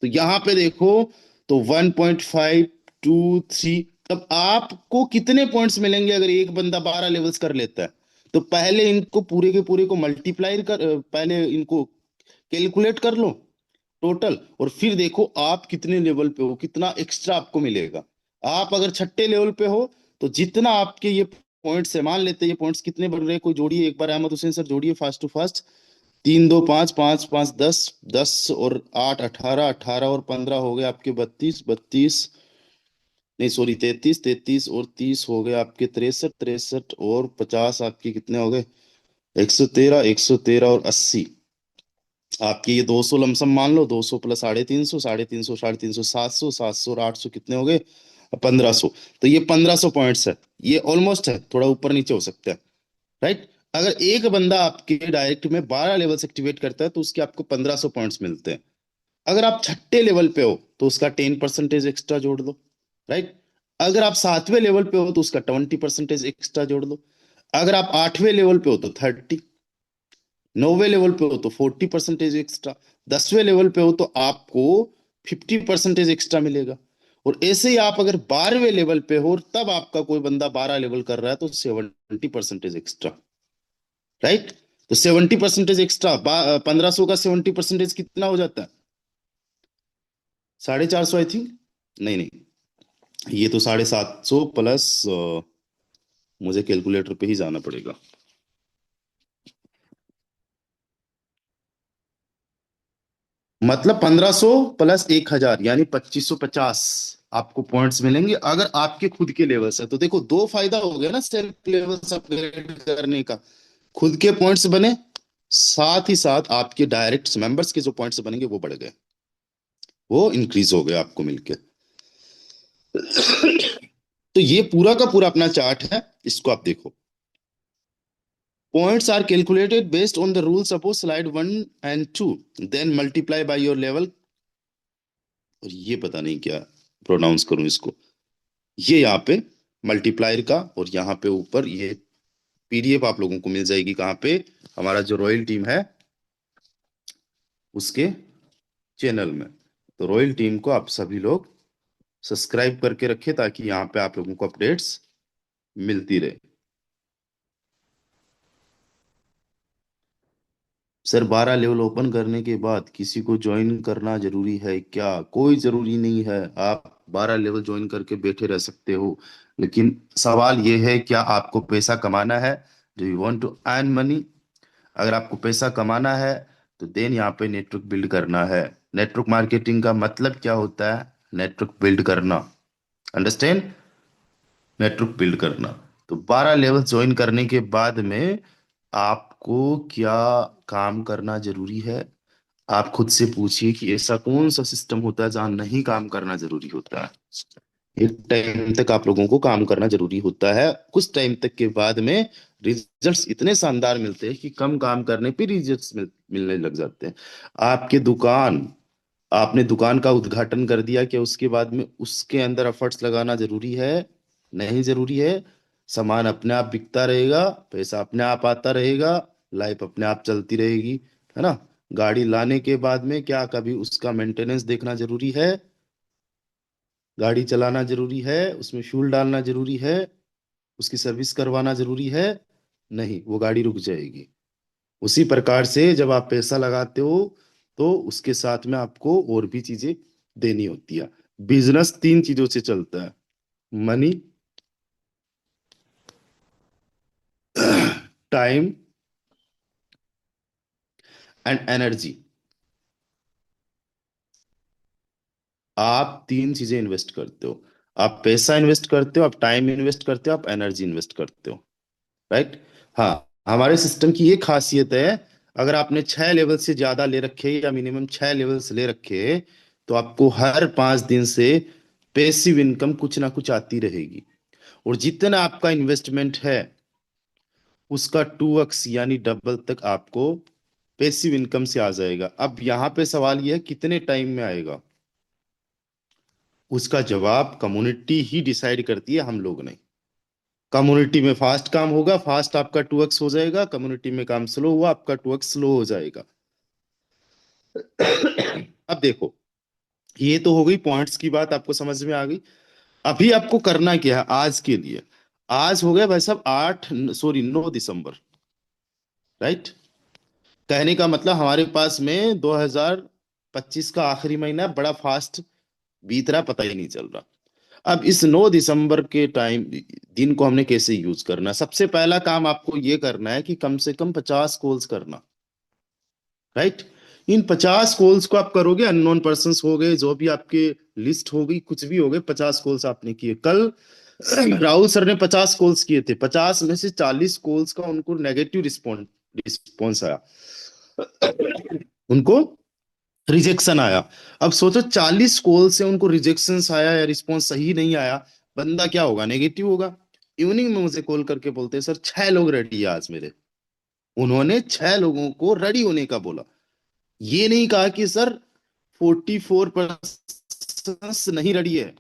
तो यहाँ पे देखो, तो 1.5, 2, 3, तब आपको कितने पॉइंट्स मिलेंगे अगर एक बंदा 12 लेवल्स कर लेता है? तो पहले इनको पूरे के पूरे को मल्टीप्लाई कर, पहले इनको कैलकुलेट कर लो टोटल, और फिर देखो आप कितने लेवल पे हो, कितना एक्स्ट्रा आपको मिलेगा। आप अगर 6 लेवल पे हो, तो जितना आपके ये पॉइंट्स है, मान लेते हैं ये पॉइंट्स कितने बन रहे हैं, कोई जोड़िए एक बार, अहमद हुसैन सर जोड़िए फास्ट टू फास्ट। 3, 2, 5, 5, 5, 10, 10 और 8, 18, 18 और 15 हो गए आपके 32, 32 नहीं सॉरी 33, 33 और 30 हो गए आपके 63, 63 और 50 आपके कितने हो गए, 113, 113 और 80 आपके ये 200 लमसम मान लो, 200 प्लस 350, 350, 350, 700, 700 और 800 कितने हो गए, 1500। तो ये 1500 पॉइंट्स है, ये ऑलमोस्ट है, थोड़ा ऊपर नीचे हो सकता है। राइट? अगर एक बंदा आपके डायरेक्ट में 12 लेवल्स एक्टिवेट करता है तो उसके आपको 1500 पॉइंट्स मिलते हैं। अगर आप 6 लेवल पे हो तो उसका 10% एक्स्ट्रा जोड़ दो। राइट? अगर आप 7वें लेवल पे हो तो उसका 20% एक्स्ट्रा जोड़ दो। अगर आप 8वें लेवल पे हो तो 30, 9वें लेवल पे हो तो 40% एक्स्ट्रा, 10वें लेवल पे हो तो आपको 50% एक्स्ट्रा मिलेगा। और ऐसे ही आप अगर 12वें लेवल पे हो, तब आपका कोई बंदा 12 लेवल कर रहा है तो 70% एक्स्ट्रा। राइट? तो 70% एक्स्ट्रा, 1500 का 70% कितना हो जाता है, 450 आई थिंक। नहीं नहीं, ये तो 750 प्लस, मुझे कैलकुलेटर पे ही जाना पड़ेगा। मतलब 1500 प्लस 1000 यानी 2550 आपको पॉइंट्स मिलेंगे अगर आपके खुद के लेवल से। तो देखो दो फायदा हो गया ना सेल्फ लेवल्स अपग्रेड करने का। खुद के पॉइंट्स बने, साथ ही साथ आपके डायरेक्ट मेंबर्स के जो पॉइंट्स बनेंगे वो बढ़ गए, वो इंक्रीज हो गया आपको मिलके। तो ये पूरा का पूरा अपना चार्ट है, इसको आप देखो। Points are calculated based on the rule. Suppose slide 1 and 2, then multiply by your level। और ये पता नहीं क्या प्रोनाउंस करूं इसको, ये यहाँ पे मल्टीप्लायर का, और यहाँ पे ऊपर ये पीडीएफ आप लोगों को मिल जाएगी कहाँ पे, हमारा जो रॉयल टीम है उसके चैनल में। तो रॉयल टीम को आप सभी लोग सब्सक्राइब करके रखें ताकि यहाँ पे आप लोगों को अपडेट्स मिलती रहे। सर 12 लेवल ओपन करने के बाद किसी को ज्वाइन करना जरूरी है क्या? कोई जरूरी नहीं है, आप 12 लेवल ज्वाइन करके बैठे रह सकते हो। लेकिन सवाल ये है, क्या आपको पैसा कमाना है? Do you want to earn money? अगर आपको पैसा कमाना है तो देन यहाँ पे नेटवर्क बिल्ड करना है। नेटवर्क मार्केटिंग का मतलब क्या होता है? नेटवर्क बिल्ड करना। अंडरस्टैंड? नेटवर्क बिल्ड करना। तो 12 लेवल ज्वाइन करने के बाद में आपको क्या काम करना जरूरी है? आप खुद से पूछिए कि ऐसा कौन सा सिस्टम होता है जहां नहीं काम करना जरूरी होता है। एक टाइम तक आप लोगों को काम करना जरूरी होता है, कुछ टाइम तक के बाद में रिजल्ट्स इतने शानदार मिलते हैं कि कम काम करने पे रिजल्ट्स मिलने लग जाते हैं। आपके दुकान, आपने दुकान का उद्घाटन कर दिया, कि उसके बाद में उसके अंदर एफर्ट्स लगाना जरूरी है? नहीं जरूरी है। सामान अपने आप बिकता रहेगा, पैसा अपने आप आता रहेगा, लाइफ अपने आप चलती रहेगी, है ना? गाड़ी लाने के बाद में क्या कभी उसका मेंटेनेंस देखना जरूरी है? गाड़ी चलाना जरूरी है, उसमें फ्यूल डालना जरूरी है, उसकी सर्विस करवाना जरूरी है? नहीं, वो गाड़ी रुक जाएगी। उसी प्रकार से जब आप पैसा लगाते हो तो उसके साथ में आपको और भी चीजें देनी होती है। बिजनेस तीन चीजों से चलता है: मनी, टाइम एंड एनर्जी। आप तीन चीजें इन्वेस्ट करते हो। आप पैसा इन्वेस्ट करते हो, आप टाइम इन्वेस्ट करते हो, आप एनर्जी इन्वेस्ट करते हो। राइट? हाँ, हमारे सिस्टम की ये खासियत है, अगर आपने 6 लेवल से ज्यादा ले रखे या मिनिमम 6 लेवल्स ले रखे, तो आपको हर 5 दिन से पैसिव इनकम कुछ ना कुछ आती रहेगी। और जितना आपका इन्वेस्टमेंट है उसका 2x यानी डबल तक आपको पैसिव इनकम से आ जाएगा। अब यहाँ पे सवाल यह है कितने टाइम में आएगा, उसका जवाब कम्युनिटी ही डिसाइड करती है, हम लोग नहीं। कम्युनिटी में फास्ट काम होगा, फास्ट आपका 2x हो जाएगा। कम्युनिटी में काम स्लो हुआ, आपका 2x स्लो हो जाएगा। अब देखो, ये तो हो गई पॉइंट्स की बात, आपको समझ में आ गई। अभी आपको करना क्या है आज के लिए? आज हो गया भाई साहब 9 दिसंबर। राइट? कहने का मतलब हमारे पास में 2025 का आखिरी महीना बड़ा फास्ट बीत रहा, पता ही नहीं चल रहा। अब इस 9 दिसंबर के टाइम दिन को हमने कैसे यूज करना है? सबसे पहला काम आपको ये करना है कि कम से कम 50 कॉल्स करना। राइट? इन 50 कॉल्स को आप करोगे, अननोन पर्सन्स हो गए, जो भी आपके लिस्ट हो गई, कुछ भी हो गए, 50 कॉल्स आपने किए कल। राहुल सर ने 50 कॉल्स किए थे, 50 में से 40 कॉल्स का उनको नेगेटिव रिस्पॉन्स रिस्पॉन्स आया, उनको रिजेक्शन आया। अब सोचो 40 कॉल से उनको रिजेक्शन आया या रिस्पॉन्स सही नहीं आया, बंदा क्या होगा? नेगेटिव होगा। इवनिंग में मुझे कॉल करके बोलते हैं सर 6 लोग रेडी है आज मेरे। उन्होंने 6 लोगों को रेडी होने का बोला, ये नहीं कहा कि सर 44% नहीं रेडी है।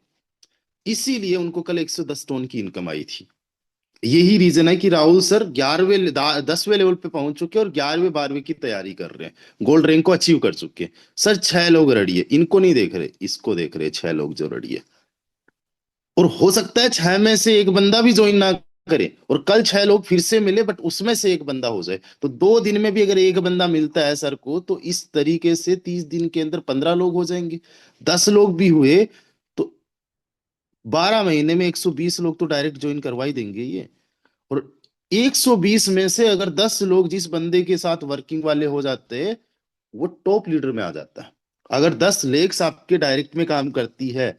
इसीलिए उनको कल 110 टन की इनकम आई थी। यही रीजन है कि राहुल सर 10वें लेवल पे पहुंच चुके हैं और 11वें 12वें की तैयारी कर रहे हैं, गोल्ड रैंक को अचीव कर चुके हैं। सर 6 लोग रेडी है, इनको नहीं देख रहे, इसको देख रहे, 6 लोग जो रेडी है। और हो सकता है 6 में से एक बंदा भी ज्वाइन ना करे और कल 6 लोग फिर से मिले, बट उसमें से एक बंदा हो जाए। तो 2 दिन में भी अगर एक बंदा मिलता है सर को, तो इस तरीके से 30 दिन के अंदर 15 लोग हो जाएंगे। 10 लोग भी हुए तो 12 महीने में 120 लोग तो डायरेक्ट ज्वाइन करवा ही देंगे ये। और 120 में से अगर 10 लोग जिस बंदे के साथ वर्किंग वाले हो जाते हैं, वो टॉप लीडर में आ जाता है। अगर 10 लेग्स आपके डायरेक्ट में काम करती है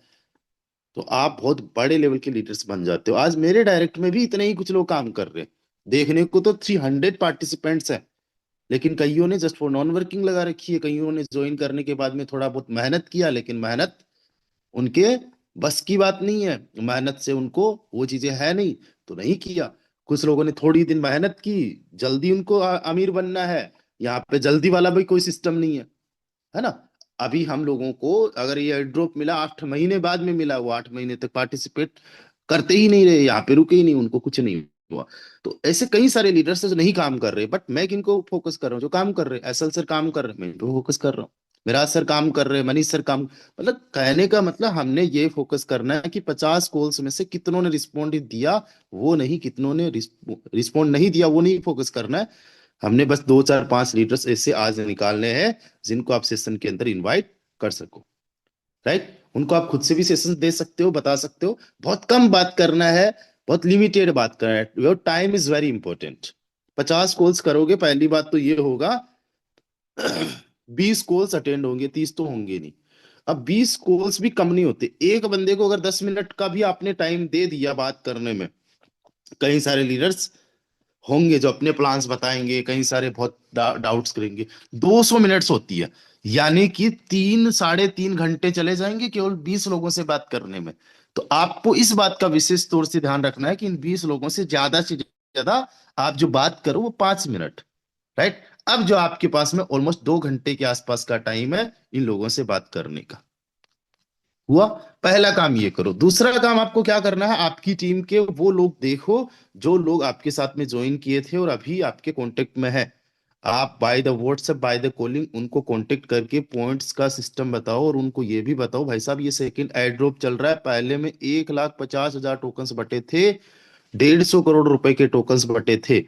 तो आप बहुत बड़े लेवल के लीडर्स बन जाते हो। आज मेरे डायरेक्ट में भी इतने ही कुछ लोग काम कर रहे हैं। देखने को तो 300 पार्टिसिपेंट्स हैं, लेकिन कईयों ने जस्ट फॉर नॉन वर्किंग लगा रखी है, कईयों ने ज्वाइन करने के बाद में थोड़ा बहुत मेहनत किया, लेकिन मेहनत उनके बस की बात नहीं है, मेहनत से उनको वो चीजें है नहीं, तो नहीं किया। कुछ लोगों ने थोड़ी दिन मेहनत की, जल्दी उनको अमीर बनना है। यहाँ पे जल्दी वाला भी कोई सिस्टम नहीं है ना। अभी हम लोगों को अगर ये ड्रॉप मिला 8 महीने बाद में मिला, वो 8 महीने तक पार्टिसिपेट करते ही नहीं रहे, यहाँ पे रुके ही नहीं, उनको कुछ नहीं हुआ। तो ऐसे कई सारे लीडर्स जो नहीं काम कर रहे, बट मैं किनको फोकस कर रहा हूँ, जो काम कर रहे हैं। एसएल सर काम कर रहे हैं, मैं इन पे फोकस कर रहा हूँ। मिराज सर काम कर रहे हैं, मनीष सर काम, मतलब कहने का मतलब हमने ये फोकस करना है कि 50 कॉल्स में से कितनों ने रिस्पॉन्ड दिया, वो नहीं, कितनों ने रिस्पॉन्ड नहीं दिया वो नहीं फोकस करना है। हमने बस 2 4 5 लीडर्स ऐसे आज निकालने हैं जिनको आप सेशन के अंदर इनवाइट कर सको। राइट, उनको आप खुद से भी सेशन दे सकते हो, बता सकते हो। बहुत कम बात करना है, बहुत लिमिटेड बात करना है। Your time is very important. 50 calls करोगे, पहली बात तो ये होगा 20 कॉल्स अटेंड होंगे, 30 तो होंगे नहीं। अब 20 कॉल्स भी कम नहीं होते। एक बंदे को अगर 10 मिनट का भी आपने टाइम दे दिया बात करने में, कई सारे लीडर्स होंगे जो अपने प्लान्स बताएंगे, कई सारे बहुत डाउट्स करेंगे। 200 मिनट्स होती है, यानी कि 3 साढ़े 3 घंटे चले जाएंगे केवल 20 लोगों से बात करने में। तो आपको इस बात का विशेष तौर से ध्यान रखना है कि इन 20 लोगों से ज्यादा आप जो बात करो वो 5 मिनट। राइट, अब जो आपके पास में ऑलमोस्ट 2 घंटे के आसपास का टाइम है इन लोगों से बात करने का, हुआ। पहला काम ये करो। दूसरा काम आपको क्या करना है, आपकी टीम के वो लोग देखो जो लोग आपके साथ में ज्वाइन किए थे और अभी आपके कांटेक्ट में है। आप by the WhatsApp, by the calling उनको कांटेक्ट करके पॉइंट्स का सिस्टम बताओ, और उनको ये भी बताओ भाई साहब ये सेकंड एयर ड्रॉप चल रहा है, पहले में 1,50,000 टोकन्स बटे थे, 150 करोड़ रुपए के टोकन्स बटे थे,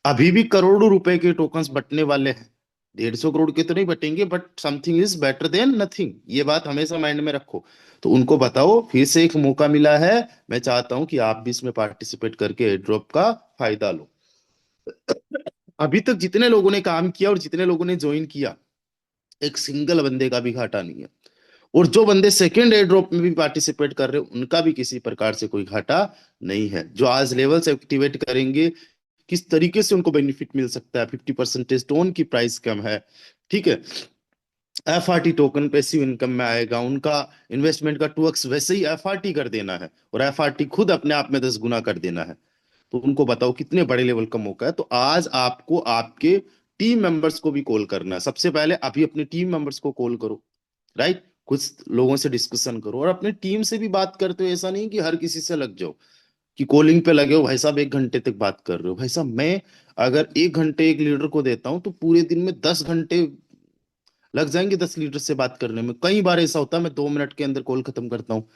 अभी भी करोड़ों रुपए के टोकन्स बटने वाले हैं। 150 करोड़ के तो नहीं बटेंगे, but something is better than nothing, ये बात हमेशा माइंड में रखो। तो उनको बताओ फिर से एक मौका मिला है, मैं चाहता हूं कि आप भी इसमें पार्टिसिपेट करके एयर ड्रॉप का फायदा लो। अभी तक जितने लोगों ने काम किया और जितने लोगों ने ज्वाइन किया, एक सिंगल बंदे का भी घाटा नहीं है। और जो बंदे सेकेंड एयर ड्रॉप में भी पार्टिसिपेट कर रहे हैं उनका भी किसी प्रकार से कोई घाटा नहीं है। जो आज लेवल्स एक्टिवेट करेंगे, किस तरीके से उनको बेनिफिट मिल सकता है, 50% टोन की प्राइस कम है, ठीक है। एफआरटी टोकन पैसिव इनकम में आएगा, उनका इन्वेस्टमेंट का 2x वैसे ही एफआरटी कर देना है, और एफआरटी खुद अपने आप में 10 गुना कर देना है। तो उनको बताओ कितने बड़े लेवल का मौका है। तो आज आपको आपके टीम मेंबर्स को भी कॉल करना है। सबसे पहले अभी अपने टीम मेंबर्स को कॉल करो। राइट, कुछ लोगों से डिस्कशन करो, और अपने टीम से भी बात करते हो। ऐसा नहीं कि हर किसी से लग जाओ, कि कॉलिंग पे लगे हो भाई साहब 1 घंटे तक बात कर रहे हो। भाई साहब मैं अगर 1 घंटे एक लीडर को देता हूँ तो पूरे दिन में 10 घंटे लग जाएंगे 10 लीडर से बात करने में। कई बार ऐसा होता है मैं 2 मिनट के अंदर कॉल खत्म करता हूँ।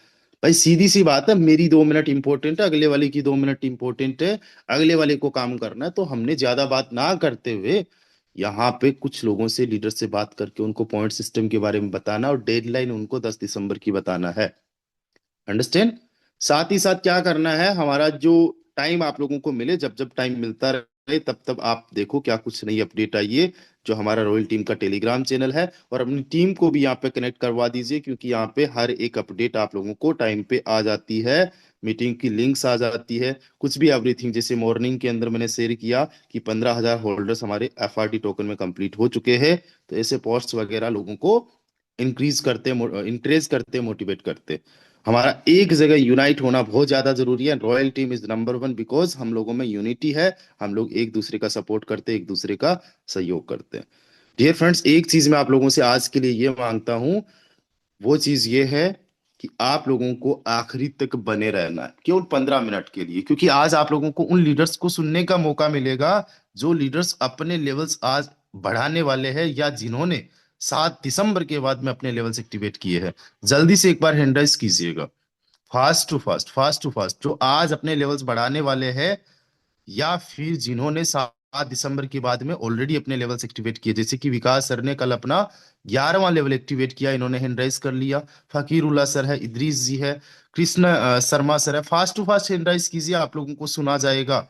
भाई सीधी सी बात है, मेरी 2 मिनट इंपॉर्टेंट है, अगले वाले की 2 मिनट इंपॉर्टेंट है, अगले वाले को काम करना है। तो हमने ज्यादा बात ना करते हुए यहाँ पे कुछ लोगों से, लीडर से बात करके उनको पॉइंट सिस्टम के बारे में बताना, और डेडलाइन उनको 10 दिसंबर की बताना है। अंडरस्टैंड। साथ ही साथ क्या करना है, हमारा जो टाइम आप लोगों को मिले, जब जब टाइम मिलता रहे तब तब आप देखो क्या कुछ नई अपडेट आई है। जो हमारा रॉयल टीम का टेलीग्राम चैनल है, और अपनी टीम को भी यहाँ पे कनेक्ट करवा दीजिए, क्योंकि यहाँ पे हर एक अपडेट आप लोगों को टाइम पे आ जाती है। मीटिंग की लिंक्स आ जाती है, कुछ भी एवरीथिंग। जैसे मॉर्निंग के अंदर मैंने शेयर किया कि 15,000 होल्डर्स हमारे एफआरटी टोकन में कंप्लीट हो चुके हैं। तो ऐसे पोस्ट वगैरह लोगों को इंक्रेज करते, मोटिवेट करते। हमारा एक जगह यूनाइट होना बहुत ज्यादा जरूरी है। Royal team is number 1 because हम लोगों में यूनिटी है। हम लोग एक दूसरे का सपोर्ट करते हैं, एक दूसरे का सहयोग करते हैं। डियर फ्रेंड्स, एक चीज मैं आप लोगों से आज के लिए ये मांगता हूं, वो चीज ये है कि आप लोगों को आखिरी तक बने रहना है, केवल 15 मिनट के लिए। क्योंकि आज आप लोगों को उन लीडर्स को सुनने का मौका मिलेगा जो लीडर्स अपने लेवल्स आज बढ़ाने वाले हैं, या जिन्होंने 7 दिसंबर के बाद में अपने लेवल्स एक्टिवेट किए हैं। जल्दी से एक बार हैंड राइज कीजिएगा, fast to fast, fast to fast, जो आज अपने लेवल्स बढ़ाने वाले हैं, या फिर जिन्होंने 7 दिसंबर के बाद में ऑलरेडी अपने लेवल्स एक्टिवेट किए। जैसे कि विकास सर ने कल अपना 11वां लेवल एक्टिवेट किया, इन्होंने हैंड राइज कर लिया। फकीरुल्लाह सर है, इदरीस जी है, कृष्ण शर्मा सर है। Fast to fast hand raise कीजिए, आप लोगों को सुना जाएगा।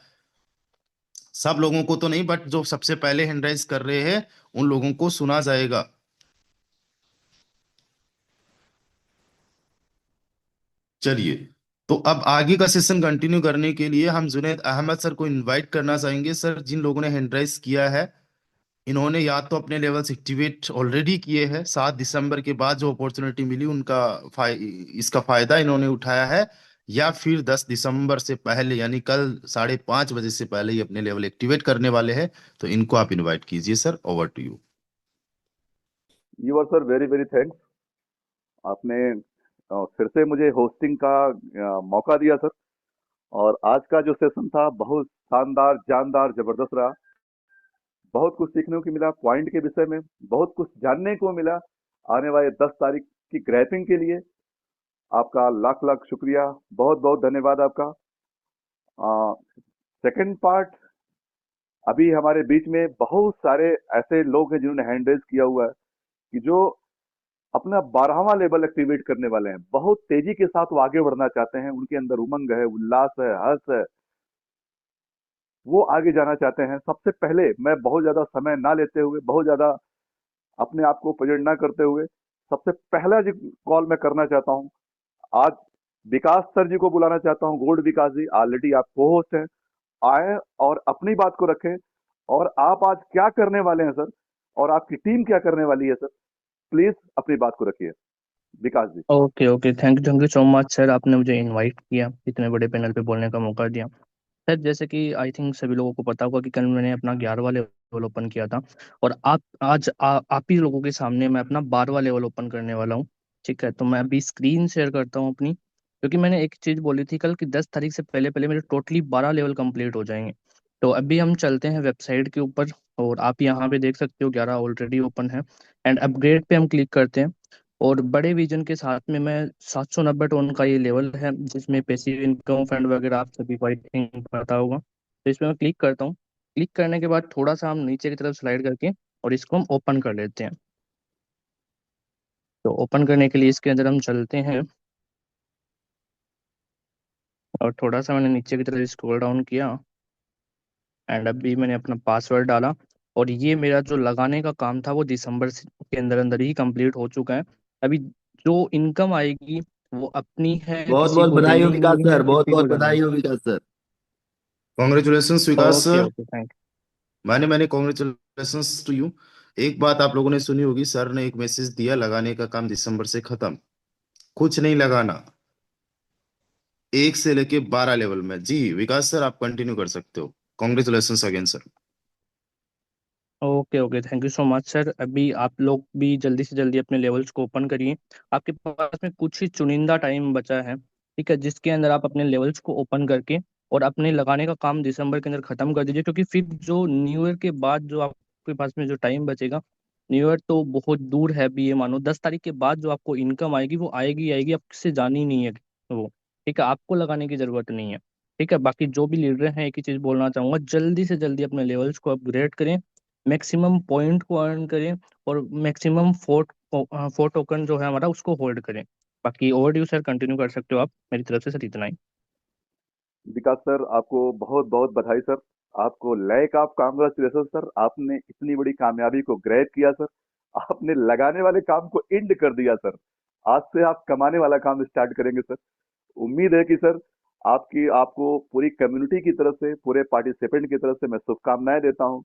सब लोगों को तो नहीं, बट जो सबसे पहले हैंड राइज कर रहे हैं उन लोगों को सुना जाएगा। चलिए, तो अब आगे का सेशन कंटिन्यू करने के लिए हम जुनैद अहमद सर को इनवाइट करना चाहेंगे। सर, जिन लोगों ने हैंड राइज किया है, इन्होंने या तो अपने लेवल्स एक्टिवेट ऑलरेडी किए हैं, 7 दिसंबर के बाद जो अपॉर्चुनिटी मिली उनका इसका फायदा इन्होंने उठाया है, या फिर 10 दिसंबर से पहले यानी कल 5:30 बजे से पहले ही अपने लेवल एक्टिवेट करने वाले हैं। तो इनको आप इनवाइट कीजिए sir, over to you. You are sir very very thanks. आपने फिर से मुझे होस्टिंग का मौका दिया सर। और आज का जो सेशन था बहुत शानदार, जानदार, जबरदस्त रहा। बहुत कुछ सीखने को मिला पॉइंट के विषय में, बहुत कुछ जानने को मिला आने वाले 10 तारीख की ग्रैपिंग के लिए। आपका लाख लाख शुक्रिया, बहुत बहुत धन्यवाद आपका। सेकंड पार्ट, अभी हमारे बीच में बहुत सारे ऐसे लोग हैं जिन्होंने हैंड रेज किया हुआ है कि जो अपना 12वां लेवल एक्टिवेट करने वाले हैं। बहुत तेजी के साथ वो आगे बढ़ना चाहते हैं, उनके अंदर उमंग है, उल्लास है, हर्ष है, वो आगे जाना चाहते हैं। सबसे पहले मैं बहुत ज्यादा समय ना लेते हुए, बहुत ज्यादा अपने आप को प्रेजेंट ना करते हुए, सबसे पहला जो कॉल मैं करना चाहता हूँ आज, विकास सर जी को बुलाना चाहता हूँ। गोल्ड विकास जी, ऑलरेडी आप को होस्ट हैं, आए और अपनी बात को रखें। और आप आज क्या करने वाले हैं सर, और आपकी टीम क्या करने वाली है सर, प्लीज अपनी बात को रखिए Vikas ji. Okay okay, thank you so much sir, आपने मुझे इनवाइट किया, इतने बड़े पैनल पे बोलने का मौका दिया। सर, जैसे कि आई थिंक सभी लोगों को पता होगा कि कल मैंने अपना 11वां लेवल ओपन किया था, और आप ही लोगों के सामने मैं अपना 12वां लेवल ओपन करने वाला हूँ। ठीक है, तो मैं अभी स्क्रीन शेयर करता हूँ अपनी, क्योंकि मैंने एक चीज़ बोली थी कल कि 10 तारीख से पहले पहले मेरे टोटली 12 लेवल कंप्लीट हो जाएंगे। तो अभी हम चलते हैं वेबसाइट के ऊपर, और आप यहाँ पे देख सकते हो 11 ऑलरेडी ओपन है। एंड अपग्रेड पे हम क्लिक करते हैं, और बड़े विजन के साथ में मैं 790 टोन का ये लेवल है, जिसमें पैसिव इनकम फंड वगैरह आप सभी को आई थिंक पता होगा। तो इसमें मैं क्लिक करता हूँ। क्लिक करने के बाद थोड़ा सा हम नीचे की तरफ स्लाइड करके और इसको हम ओपन कर लेते हैं। तो ओपन करने के लिए इसके अंदर हम चलते हैं, और थोड़ा सा मैंने नीचे की तरफ स्क्रॉल डाउन किया, एंड अभी मैंने अपना पासवर्ड डाला। और ये मेरा जो लगाने का काम था वो के अंदर अंदर ही कंप्लीट हो चुका है। अभी जो इनकम आएगी वो अपनी है, बहुत किसी बहुत को बधाई हो देनी विकास नहीं है, सर, बहुत किसी को बहुत जाना बधाई है। हो विकास सर। कॉन्ग्रेचुलेशन विकास ओके सर। ओके, थैंक मैंने कॉन्ग्रेचुलेशन टू यू। एक बात आप लोगों ने सुनी होगी, सर ने एक मैसेज दिया, लगाने का काम दिसंबर से खत्म, कुछ नहीं लगाना, 1 से लेके 12 लेवल में। जी विकास सर, आप कंटिन्यू कर सकते हो। Congratulation again sir. Okay okay, thank you so much sir. अभी आप लोग भी जल्दी से जल्दी अपने लेवल्स को ओपन करिए। आपके पास में कुछ ही चुनिंदा टाइम बचा है, ठीक है, जिसके अंदर आप अपने लेवल्स को ओपन करके और अपने लगाने का काम दिसंबर के अंदर खत्म कर दीजिए, क्योंकि फिर जो न्यू ईयर के बाद जो आपके पास में जो टाइम बचेगा, न्यू ईयर तो बहुत दूर है अभी, ये मानो 10 तारीख के बाद जो आपको इनकम आएगी वो आएगी आएगी, आपसे जानी नहीं है वो। ठीक है, आपको लगाने की जरूरत नहीं है। ठीक है, बाकी जो भी लीडर हैं, एक ही चीज बोलना चाहूंगा, जल्दी से जल्दी अपने लेवल्स को अपग्रेड करें, मैक्सिमम पॉइंट को अर्न करें, और मैक्सिमम फोर टोकन जो है हमारा उसको होल्ड करें। बाकी ओवर ड्यू सर, कंटिन्यू कर सकते हो आप, मेरी तरफ से सर इतना ही। विकास सर, आपको बहुत बहुत बधाई सर। आपको लैक ऑफ कांग्रेचुलेशन सर, आपने इतनी बड़ी कामयाबी को ग्रैब किया सर। आपने लगाने वाले काम को एंड कर दिया सर। आज से आप कमाने वाला काम स्टार्ट करेंगे सर। उम्मीद है कि सर आपकी आपको पूरी कम्युनिटी की तरफ से, पूरे पार्टिसिपेंट की तरफ से मैं शुभकामनाएं देता हूं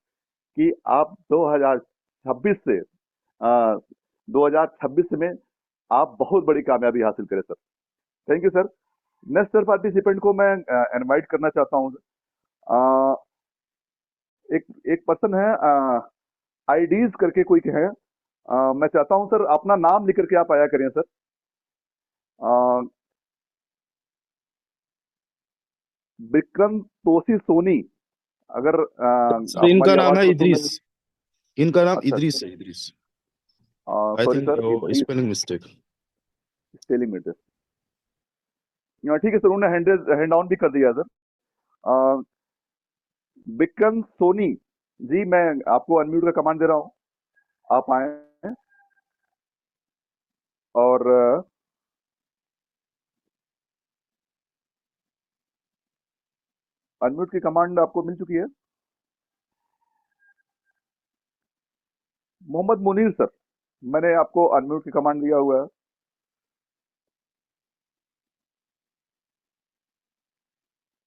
कि आप 2026 से 2026 में आप बहुत बड़ी कामयाबी हासिल करें sir. Thank you sir. Next sir participant को मैं इनवाइट करना चाहता हूँ। अ, एक एक पर्सन है, आईडीज करके कोई है। मैं चाहता हूँ सर अपना नाम लिख करके आप आया करें सर। अ, विक्रम तोसी सोनी, अगर सर इनका हमारी नाम आवाज है को सुन रहे। इदरीस। इनका नाम अच्छा अच्छा। इदरीस है, इदरीस। आई sorry think sir, Idris spelling mistake. Spelling mistake. ठीक है सर, उन्होंने हैंड डाउन भी कर दिया सर। अ, विक्रम सोनी जी, मैं आपको अनम्यूट का कमांड दे रहा हूँ, आप आए और अनम्यूट की कमांड आपको मिल चुकी है। मोहम्मद मुनीर सर, मैंने आपको अनम्यूट की कमांड दिया हुआ है।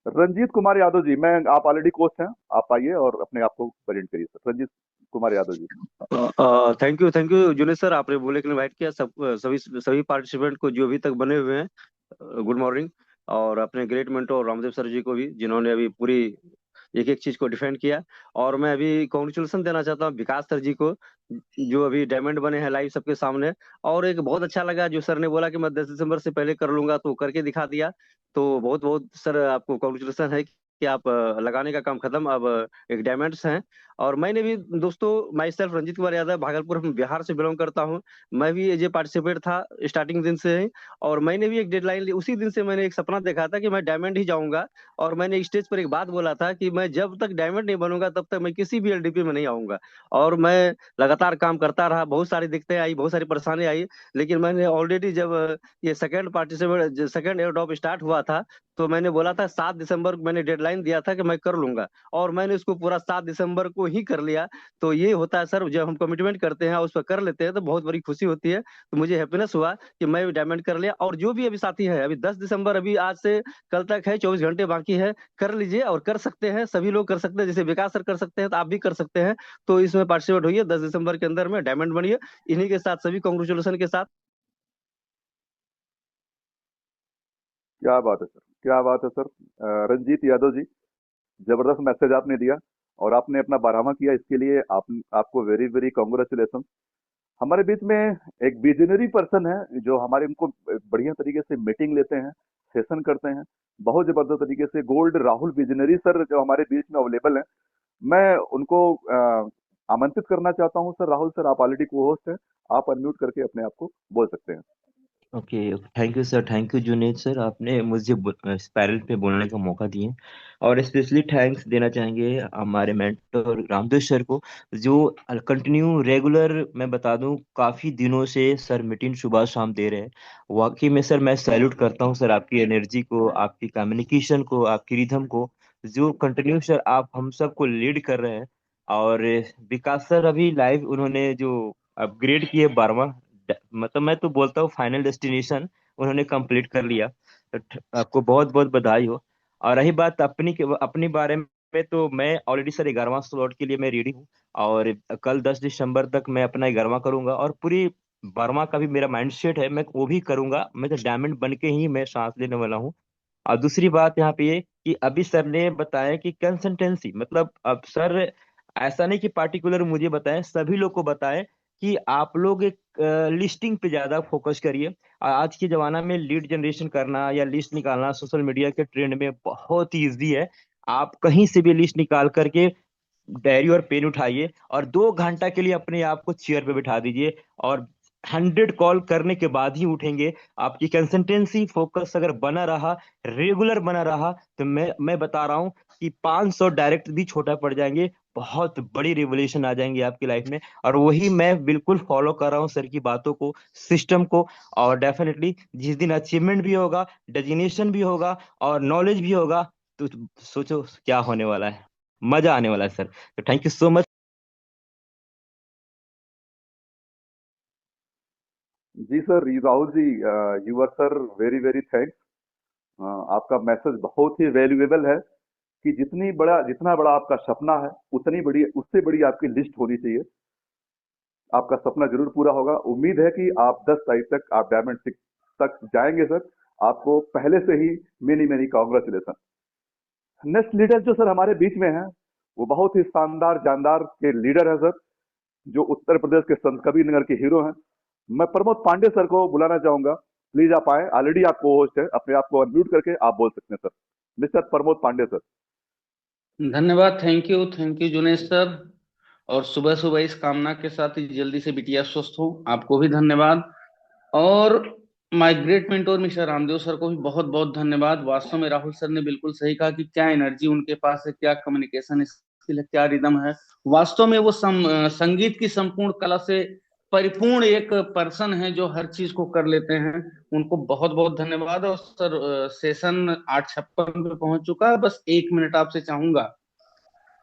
रंजीत कुमार यादव जी, मैं आप ऑलरेडी कोच हैं, आप आइए और अपने आप को प्रेजेंट करिए sir. Ranjeet Kumar Yadav ji. Thank you Juned sir, आपने बोले के लिए इनवाइट किया। सभी सभी पार्टिसिपेंट को जो अभी तक बने हुए हैं, गुड मॉर्निंग। और अपने ग्रेट मेंटोर रामदेव सर जी को भी, जिन्होंने अभी पूरी एक एक चीज को डिफेंड किया। और मैं अभी कॉन्ग्रेचुलेसन देना चाहता हूँ विकास सर जी को, जो अभी डायमंड बने हैं लाइव सबके सामने। और एक बहुत अच्छा लगा जो सर ने बोला कि मैं 10 दिसंबर से पहले कर लूंगा, तो करके दिखा दिया। तो बहुत बहुत सर आपको कॉन्ग्रेचुलेसन है कि आप लगाने का काम खत्म, अब एक डायमंड्स हैं। और मैंने भी दोस्तों, माई सेल्फ रंजीत कुमार यादव, भागलपुर बिहार से बिलोंग करता हूँ। मैं भी एज ए पार्टिसिपेट था स्टार्टिंग दिन से ही। और मैंने भी एक डेडलाइन ली, उसी दिन से मैंने एक सपना देखा था कि मैं डायमंड ही जाऊंगा। और मैंने स्टेज पर एक बात बोला था कि मैं जब तक डायमंड नहीं बनूंगा तब तक मैं किसी भी एलडीपी में नहीं आऊंगा। और मैं लगातार काम करता रहा, बहुत सारी दिक्कतें आई, बहुत सारी परेशानी आई। लेकिन मैंने ऑलरेडी जब ये सेकंड एयर ड्रॉप स्टार्ट हुआ था, तो मैंने बोला था 7 दिसंबर को, मैंने डेडलाइन दिया था कि मैं कर लूंगा। और मैंने उसको पूरा 7 दिसंबर को ही कर लिया। तो ये होता है सर, जब हम कमिटमेंट करते हैं उस पर कर लेते हैं तो बहुत बड़ी खुशी होती है। तो मुझे हैप्पीनेस हुआ कि मैं डायमंड कर लिया। और जो भी अभी साथी है, अभी 10 दिसंबर, अभी आज से कल तक है, 24 घंटे बाकी है। कर लीजिए और कर सकते हैं, सभी लोग कर सकते हैं। जैसे विकास सर कर सकते हैं तो आप भी कर सकते हैं। तो इसमें पार्टिसिपेट होइए, 10 दिसंबर के अंदर में डायमंड बनिए। इन्हीं के साथ सभी कॉन्ग्रेचुलेसन के साथ। क्या बात है सर, क्या बात है सर। रंजीत यादव जी, जबरदस्त मैसेज आपने दिया और आपने अपना 12वां किया, इसके लिए आपको वेरी वेरी कॉन्ग्रेचुलेशन। हमारे बीच में एक विजनरी पर्सन है जो हमारे उनको बढ़िया तरीके से मीटिंग लेते हैं, सेशन करते हैं, बहुत जबरदस्त तरीके से। गोल्ड राहुल विजनरी सर जो हमारे बीच में अवेलेबल हैं, मैं उनको आमंत्रित करना चाहता हूं। सर राहुल सर, आप ऑलरेडी को होस्ट हैं, आप अनम्यूट करके अपने आप को बोल सकते हैं। Okay, thank you sir, thank you Juned sir, आपने मुझे पैरल पे बोलने का मौका दिए। और स्पेशली थैंक्स देना चाहेंगे हमारे मेंटर रामदेव सर को, जो कंटिन्यू रेगुलर, मैं बता दूं काफ़ी दिनों से सर मीटिंग सुबह शाम दे रहे हैं। वाकई में सर मैं सैल्यूट करता हूं सर, आपकी एनर्जी को, आपकी कम्युनिकेशन को, आपकी रिथम को, जो कंटिन्यू सर आप हम सबको लीड कर रहे हैं। और विकास सर अभी लाइव उन्होंने जो अपग्रेड किए 12वां, मतलब मैं तो बोलता हूँ फाइनल डेस्टिनेशन उन्होंने कंप्लीट कर लिया। तो आपको बहुत बहुत बधाई हो। और रही बात अपनी बारे में, तो मैं ऑलरेडी सर 11वां स्लॉट के लिए मैं रेडी हूँ। और कल 10 दिसंबर तक मैं अपना 11वां करूंगा, और पूरी 12वां का भी मेरा माइंड सेट है, मैं वो भी करूंगा। मैं तो डायमंड बन के ही मैं सांस लेने वाला हूँ। और दूसरी बात यहाँ पे ये कि अभी सर ने बताया कि कंसिस्टेंसी, मतलब अब सर ऐसा नहीं कि पार्टिकुलर मुझे बताएं, सभी लोग को बताएं कि आप लोग एक लिस्टिंग पे ज्यादा फोकस करिए। आज के जमाना में लीड जनरेशन करना या लिस्ट निकालना सोशल मीडिया के ट्रेंड में बहुत ही ईजी है। आप कहीं से भी लिस्ट निकाल करके डायरी और पेन उठाइए और 2 घंटा के लिए अपने आप को चेयर पे बिठा दीजिए, और 100 कॉल करने के बाद ही उठेंगे। आपकी कंसिस्टेंसी फोकस अगर बना रहा, रेगुलर बना रहा, तो मैं बता रहा हूँ कि 500 डायरेक्ट भी छोटा पड़ जाएंगे, बहुत बड़ी रिवोल्यूशन आ जाएंगी आपकी लाइफ में। और वही मैं बिल्कुल फॉलो कर रहा हूँ सर की बातों को, सिस्टम को। और डेफिनेटली जिस दिन अचीवमेंट भी होगा, डेजिग्नेशन भी होगा और नॉलेज भी होगा, तो सोचो क्या होने वाला है, मजा आने वाला है सर। तो थैंक यू सो मच। जी sir, Rahul ji, you are sir very very thanks. आपका मैसेज बहुत ही वैल्यूएबल है कि जितना बड़ा आपका सपना है, उतनी बड़ी, उससे बड़ी आपकी लिस्ट होनी चाहिए। आपका सपना जरूर पूरा होगा। उम्मीद है कि आप 10 तारीख तक आप डायमंड 6 तक जाएंगे सर। आपको पहले से ही many many congratulation. Next leader जो सर हमारे बीच में है, वो बहुत ही शानदार जानदार के लीडर है सर, जो उत्तर प्रदेश के संत कबीर नगर के हीरो हैं। मैं प्रमोद पांडे सर को बुलाना चाहूंगा, प्लीज आप आए। ऑलरेडी आप को होस्ट है, अपने आप को अनम्यूट करके आप बोल सकते हैं sir. Mister Pramod Pandey sir. धन्यवाद। Thank you Junesh sir. और सुबह सुबह इस कामना के साथ ही जल्दी से बिटिया स्वस्थ हो, आपको भी धन्यवाद। और my great mentor mister Ramdev sir को भी बहुत बहुत धन्यवाद। वास्तव में राहुल सर ने बिल्कुल सही कहा कि क्या एनर्जी उनके पास है, क्या कम्युनिकेशन स्किल है, क्या रिदम है। वास्तव में वो संगीत की संपूर्ण कला से परिपूर्ण एक पर्सन है जो हर चीज को कर लेते हैं। उनको बहुत बहुत धन्यवाद। और सर सेशन 8:56 पे पहुंच चुका है। बस 1 मिनट आपसे चाहूंगा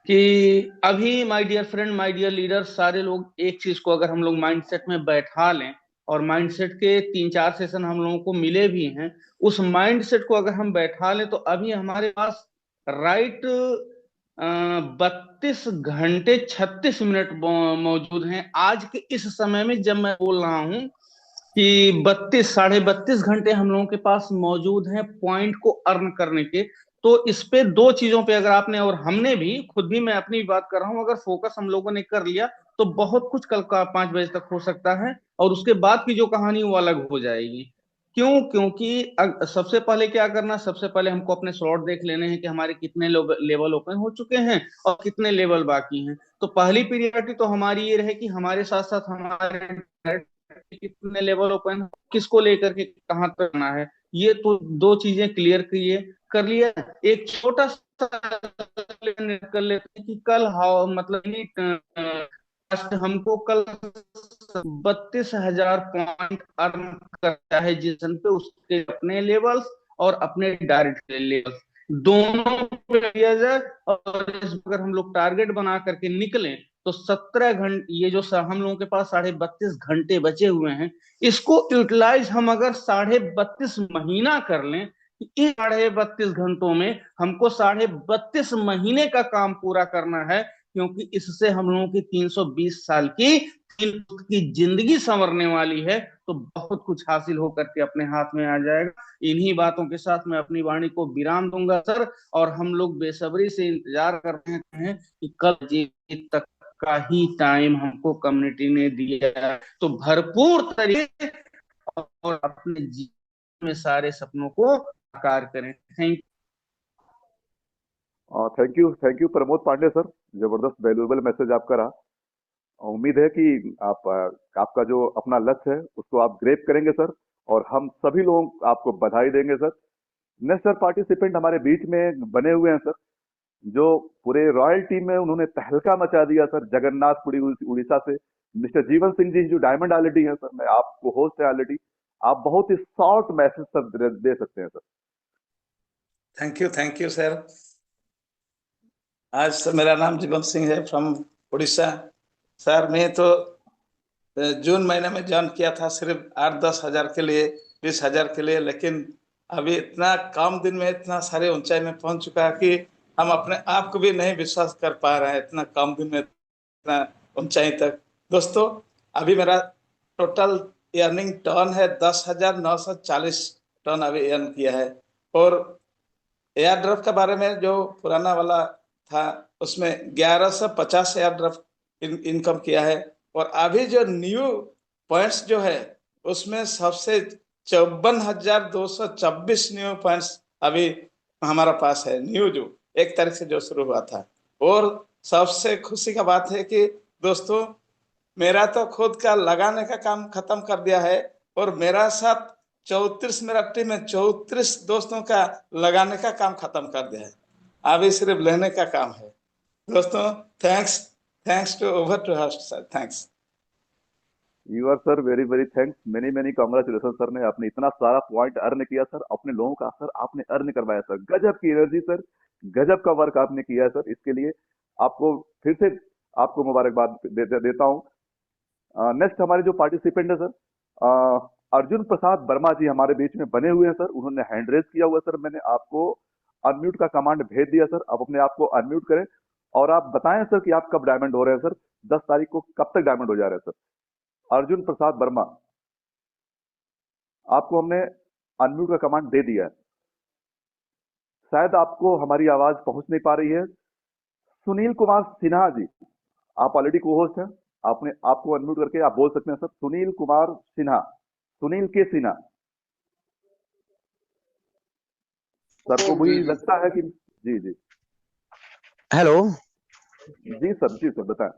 कि अभी my dear friend, my dear leader, सारे लोग एक चीज को अगर हम लोग माइंडसेट में बैठा लें, और माइंडसेट के 3-4 सेशन हम लोगों को मिले भी हैं, उस माइंडसेट को अगर हम बैठा लें तो अभी हमारे पास राइट 32 घंटे 36 मिनट मौजूद हैं आज के इस समय में, जब मैं बोल रहा हूं कि 32 साढ़े 32 घंटे हम लोगों के पास मौजूद हैं पॉइंट को अर्न करने के। तो इस पे दो चीजों पे अगर आपने और हमने भी, खुद भी मैं अपनी बात कर रहा हूं, अगर फोकस हम लोगों ने कर लिया तो बहुत कुछ कल का 5 बजे तक हो सकता है, और उसके बाद की जो कहानी वो अलग हो जाएगी। क्यों? क्योंकि सबसे पहले क्या करना, सबसे पहले हमको अपने स्लॉट देख लेने हैं कि हमारे कितने लेवल ओपन हो चुके हैं और कितने लेवल बाकी हैं। तो पहली प्रियोरिटी तो हमारी ये रहे कि हमारे साथ साथ हमारे कितने लेवल ओपन, किसको लेकर के कहाँ तक करना है, ये तो दो चीजें क्लियर कर लिया। एक छोटा सा कर लेते हैं कि कल हाउ मतलब हमको कल 32,000 पॉइंट अर्न करता है जिसन पे, उसके अपने लेवल्स और अपने डायरेक्ट लेवल्स दोनों पे लिया जाए। और अगर हम लोग टारगेट बना करके निकलें तो 17 घंटे, ये जो हम लोगों के पास 32.5 घंटे बचे हुए हैं, इसको यूटिलाइज हम अगर 32.5 महीना कर लें, इन 32.5 घंटों में हमको 32.5 महीने का काम पूरा करना है, क्योंकि इससे हम लोगों की 320 साल की जिंदगी संवरने वाली है। तो बहुत कुछ हासिल होकर के अपने हाथ में आ जाएगा। इन्हीं बातों के साथ मैं अपनी वाणी को विराम दूंगा सर, और हम लोग बेसब्री से इंतजार कर रहे हैं कि कल जीत तक का ही टाइम हमको कम्युनिटी ने दिया है, तो भरपूर तरीके और अपने जीवन में सारे सपनों को साकार करें। Thank you Pramod Pandey sir, जबरदस्त वैल्यूएबल मैसेज आपका रहा। उम्मीद है कि आपका जो अपना लक्ष्य है उसको आप ग्रेप करेंगे सर, और हम सभी लोग आपको बधाई देंगे सर। नेक्स्ट सर पार्टिसिपेंट हमारे बीच में बने हुए हैं सर, जो पूरे रॉयल टीम में उन्होंने तहलका मचा दिया सर, जगन्नाथपुरी उड़ीसा से मिस्टर जीवन सिंह जी, जो डायमंड ऑलरेडी है सर, मैं आपको होस्ट है ऑलरेडी, आप बहुत ही शॉर्ट मैसेज सर दे सकते हैं सर। Thank you sir. आज तो मेरा नाम जीवन सिंह है फ्रॉम उड़ीसा। सर मैं तो जून महीने में ज्वाइन किया था सिर्फ 8-10 हजार के लिए, 20 हजार के लिए, लेकिन अभी इतना कम दिन में इतना सारे ऊंचाई में पहुंच चुका है कि हम अपने आप को भी नहीं विश्वास कर पा रहे हैं, इतना कम दिन में इतना ऊंचाई तक। दोस्तों अभी मेरा टोटल अर्निंग टर्न है 10,940 टन अभी अर्न किया है। और एयर ड्राफ्ट के बारे में जो पुराना वाला था उसमें 1150 एयर ड्राफ्ट इनकम किया है। और अभी जो न्यू पॉइंट्स जो है उसमें सबसे 54,226 न्यू पॉइंट्स अभी हमारा पास है, न्यू जो 1 तारीख से जो शुरू हुआ था। और सबसे खुशी का बात है कि दोस्तों मेरा तो खुद का लगाने का काम खत्म कर दिया है, और मेरा साथ 34 मेरा टीम में 34 दोस्तों का लगाने का काम खत्म कर दिया है, अभी सिर्फ लेने का काम है। दोस्तों thanks to over to host sir, thanks. You are sir very very thanks, many congratulation sir ने, आपने इतना सारा पॉइंट अर्न किया सर, अपने लोगों का सर आपने अर्न करवाया सर, गजब की एनर्जी सर, गजब का वर्क आपने किया है सर, इसके लिए आपको फिर से आपको मुबारकबाद देता हूँ। नेक्स्ट हमारे जो पार्टिसिपेंट है सर अर्जुन प्रसाद वर्मा जी हमारे बीच में बने हुए हैं सर, उन्होंने हैंड रेज किया हुआ सर, मैंने आपको अनम्यूट का कमांड भेज दिया सर, आप अपने आप को अनम्यूट करें और आप बताएं सर कि आप कब डायमंड हो रहे हैं सर, 10 तारीख को कब तक डायमंड हो जा रहे हैं सर। अर्जुन प्रसाद वर्मा, आपको हमने अनम्यूट का कमांड दे दिया है, शायद आपको हमारी आवाज पहुंच नहीं पा रही है। सुनील कुमार सिन्हा जी, आप ऑलरेडी को होस्ट हैं, आपने आपको अनम्यूट करके आप बोल सकते हैं सर। सुनील कुमार सिन्हा, सुनील के सिन्हा सर को भी लगता है कि जी जी हेलो जी सर बताएं।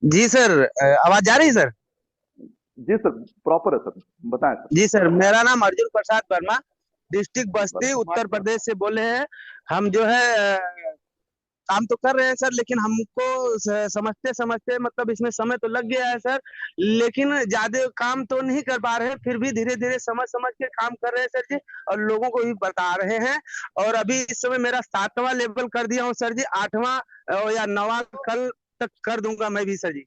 जी सर, आवाज जा रही है सर? जी सर प्रॉपर है सर, बताएं सर। जी सर, मेरा नाम अर्जुन प्रसाद वर्मा, डिस्ट्रिक्ट बस्ती उत्तर प्रदेश से बोले हैं। हम जो है काम तो कर रहे हैं सर, लेकिन हमको समझते समझते मतलब इसमें समय तो लग गया है सर, लेकिन ज्यादा काम तो नहीं कर पा रहे हैं, फिर भी धीरे धीरे समझ समझ के काम कर रहे हैं सर जी, और लोगों को भी बता रहे हैं। और अभी इस समय मेरा 7वां लेवल कर दिया हूँ सर जी, 8वां या 9वां कल तक कर दूंगा मैं भी sir ji.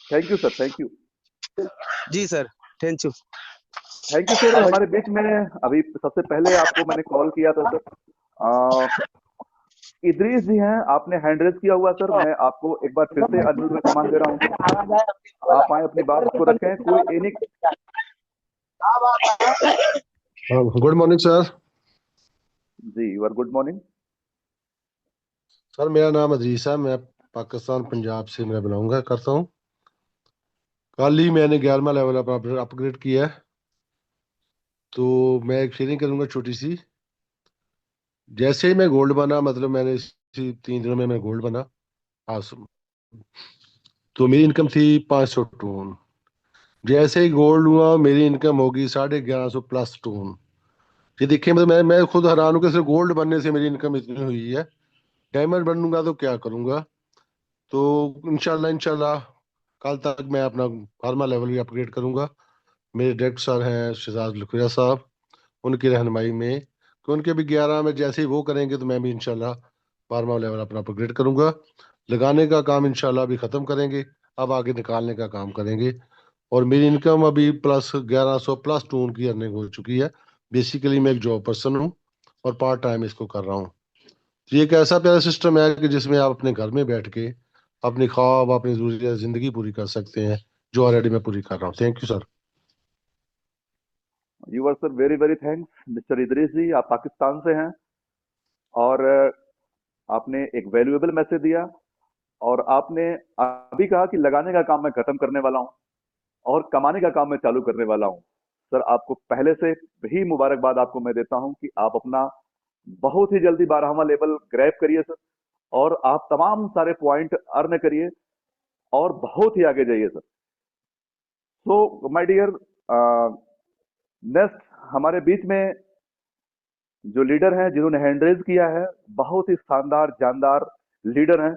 Thank you sir, thank you ji sir, thank you sir. हमारे बीच में अभी सबसे पहले आपको मैंने कॉल किया था सर, इदरीस जी हैं, आपने हैंड रेज किया हुआ सर। मैं आपको एक बार फिर से अनम्यूट में कमांड दे रहा हूँ, आप आए, अपनी बात को रखें। कोई एनी गुड मॉर्निंग सर। जी, यूर गुड मॉर्निंग सर मेरा नाम अजीज है, मैं पाकिस्तान पंजाब से मैं बिलोंग करता हूँ। कल ही मैंने 11वां लेवल अपना अपग्रेड किया है, तो मैं एक शेयरिंग करूंगा छोटी सी। जैसे ही मैं गोल्ड बना, मतलब मैंने इसी 3 दिनों में मैं गोल्ड बना। हाँ तो मेरी इनकम थी 500 टन। जैसे ही गोल्ड हुआ मेरी इनकम होगी 1150 प्लस टन। ये देखिए, मतलब मैं खुद हैरान हूँ कि सिर्फ गोल्ड बनने से मेरी इनकम इतनी हुई है। डायमंड बनूंगा तो क्या करूंगा। तो इंशाल्लाह इंशाल्लाह कल तक मैं अपना फार्मा लेवल भी अपग्रेड करूंगा। मेरे डायरेक्टर सर हैं शहजाद लुखरिया साहब, उनकी रहनुमाई में, कि उनके भी 11 में जैसे ही वो करेंगे तो मैं भी इंशाल्लाह फार्मा लेवल अपना अपग्रेड करूंगा। लगाने का काम इंशाल्लाह अभी ख़त्म करेंगे, अब आगे निकालने का काम करेंगे। और मेरी इनकम अभी प्लस 1100 प्लस टून की अर्निंग हो चुकी है। बेसिकली मैं एक जॉब पर्सन हूँ और पार्ट टाइम इसको कर रहा हूँ। तो ये एक ऐसा प्यारा सिस्टम है कि जिसमें आप अपने घर में बैठ के अपनी ख्वाब, अपनी जरूरियात जिंदगी पूरी कर सकते हैं, जो ऑलरेडी मैं पूरी कर रहा हूँ। Thank you sir. Your sir, very very thanks mister Idris ji. आप पाकिस्तान से हैं और आपने एक वैल्यूएबल मैसेज दिया, और आपने अभी कहा कि लगाने का काम मैं खत्म करने वाला हूं और कमाने का काम मैं चालू करने वाला हूं। सर, आपको पहले से ही मुबारकबाद आपको मैं देता हूं कि आप अपना बहुत ही जल्दी 12वां लेवल ग्रैब करिए सर, और आप तमाम सारे पॉइंट अर्न करिए और बहुत ही आगे जाइए sir. So my dear, next हमारे बीच में जो लीडर हैं जिन्होंने हैंड रेज किया है, बहुत ही शानदार जानदार लीडर हैं।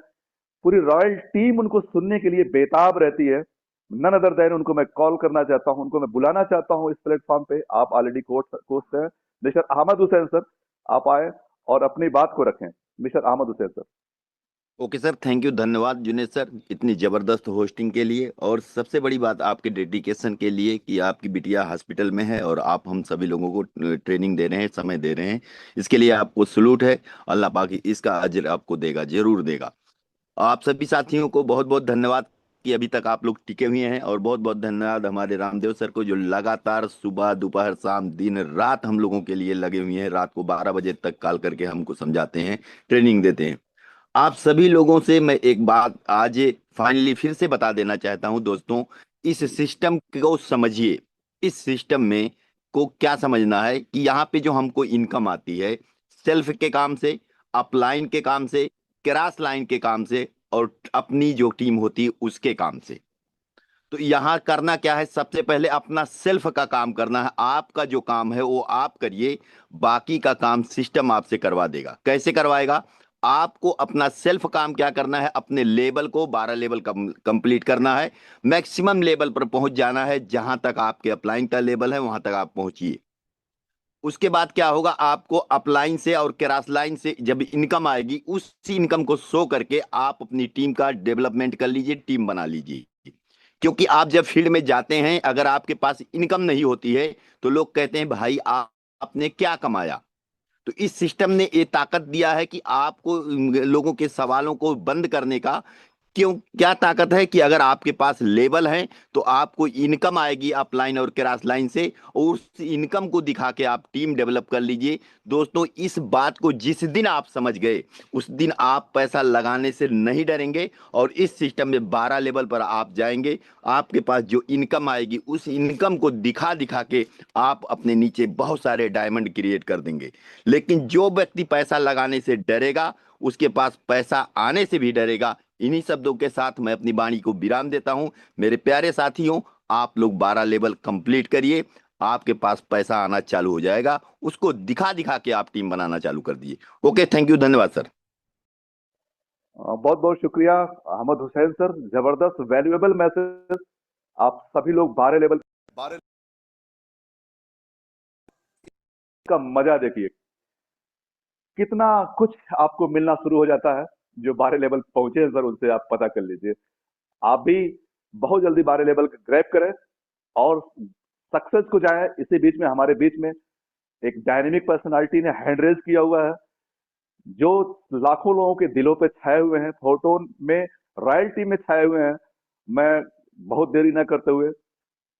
पूरी रॉयल टीम उनको सुनने के लिए बेताब रहती है। नन अदर देन उनको मैं कॉल करना चाहता हूं, उनको मैं बुलाना चाहता हूं इस प्लेटफॉर्म पे। आप ऑलरेडी कोच हैं, मिस्टर अहमद हुसैन सर, आप आए और अपनी बात को रखें। Mister Ahmed Hussain sir. Okay sir, thank you, धन्यवाद जुनेद सर इतनी जबरदस्त होस्टिंग के लिए, और सबसे बड़ी बात आपके डेडिकेशन के लिए कि आपकी बिटिया हॉस्पिटल में है और आप हम सभी लोगों को ट्रेनिंग दे रहे हैं, समय दे रहे हैं। इसके लिए आपको सलूट है। अल्लाह पाक इसका अजर आपको देगा, जरूर देगा। आप सभी साथियों को बहुत बहुत धन्यवाद कि अभी तक आप लोग टिके हुए हैं, और बहुत बहुत धन्यवाद हमारे रामदेव सर को जो लगातार सुबह दोपहर शाम दिन रात हम लोगों के लिए लगे हुए हैं। रात को 12 बजे तक कॉल करके हमको समझाते हैं, ट्रेनिंग देते हैं। आप सभी लोगों से मैं एक बात आज फाइनली फिर से बता देना चाहता हूं दोस्तों, इस सिस्टम को समझिए। इस सिस्टम में को क्या समझना है कि यहाँ पे जो हमको इनकम आती है सेल्फ के काम से, अपलाइन के काम से, क्रॉस लाइन के काम से, और अपनी जो टीम होती है उसके काम से। तो यहाँ करना क्या है, सबसे पहले अपना सेल्फ का काम करना है। आपका जो काम है वो आप करिए, बाकी का काम सिस्टम आपसे करवा देगा। कैसे करवाएगा? आपको अपना सेल्फ काम क्या करना है, अपने लेवल को 12 लेवल कंप्लीट करना है, मैक्सिमम लेवल पर पहुंच जाना है। जहां तक आपके अपलाइन का लेवल है वहां तक आप पहुंचिए। उसके बाद क्या होगा, आपको अपलाइन से और क्रॉस लाइन से जब इनकम आएगी, उसी इनकम को शो करके आप अपनी टीम का डेवलपमेंट कर लीजिए, टीम बना लीजिए। क्योंकि आप जब फील्ड में जाते हैं, अगर आपके पास इनकम नहीं होती है तो लोग कहते हैं भाई आपने क्या कमाया। तो इस सिस्टम ने ये ताकत दिया है कि आपको लोगों के सवालों को बंद करने का। क्यों, क्या ताकत है कि अगर आपके पास लेबल है तो आपको इनकम आएगी अपलाइन और क्रॉस लाइन से, और उस इनकम को दिखा के आप टीम डेवलप कर लीजिए। दोस्तों, इस बात को जिस दिन आप समझ गए उस दिन आप पैसा लगाने से नहीं डरेंगे, और इस सिस्टम में 12 लेवल पर आप जाएंगे। आपके पास जो इनकम आएगी उस इनकम को दिखा दिखा के आप अपने नीचे बहुत सारे डायमंड क्रिएट कर देंगे। लेकिन जो व्यक्ति पैसा लगाने से डरेगा उसके पास पैसा आने से भी डरेगा। इन्हीं शब्दों के साथ मैं अपनी वाणी को विराम देता हूं। मेरे प्यारे साथियों, आप लोग 12 लेवल कंप्लीट करिए, आपके पास पैसा आना चालू हो जाएगा। उसको दिखा दिखा के आप टीम बनाना चालू कर दिए। ओके, थैंक यू, धन्यवाद सर। बहुत बहुत शुक्रिया अहमद हुसैन सर, जबरदस्त वैल्यूएबल मैसेज। आप सभी लोग 12 लेवल का मजा देखिए, कितना कुछ आपको मिलना शुरू हो जाता है। जो 12 लेवल पहुंचे हैं सर, उनसे आप पता कर लीजिए। आप भी बहुत जल्दी 12 लेवल ग्रैब करें और सक्सेस को जाए। इसी बीच में हमारे बीच में एक डायनेमिक पर्सनालिटी ने हैंड रेज किया हुआ है, जो लाखों लोगों के दिलों पे छाए हुए हैं, थॉटों में, रॉयल्टी में छाए हुए हैं। मैं बहुत देरी न करते हुए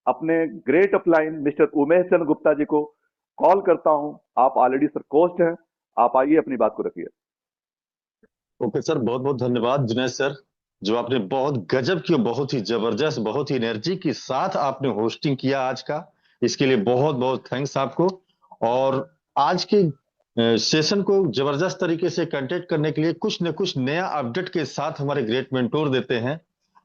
अपने great upline mister Umesh Chandra Gupta ji को कॉल करता हूं। आप ऑलरेडी सर कोस्ट हैं, आप आइए अपनी बात को रखिए। ओके सर, बहुत बहुत धन्यवाद जुनैद सर, जो आपने बहुत गजब की और बहुत ही जबरदस्त, बहुत ही एनर्जी के साथ आपने होस्टिंग किया आज का। इसके लिए बहुत बहुत थैंक्स आपको। और आज के सेशन को जबरदस्त तरीके से कंटेक्ट करने के लिए कुछ न कुछ नया अपडेट के साथ हमारे ग्रेट मेंटोर देते हैं।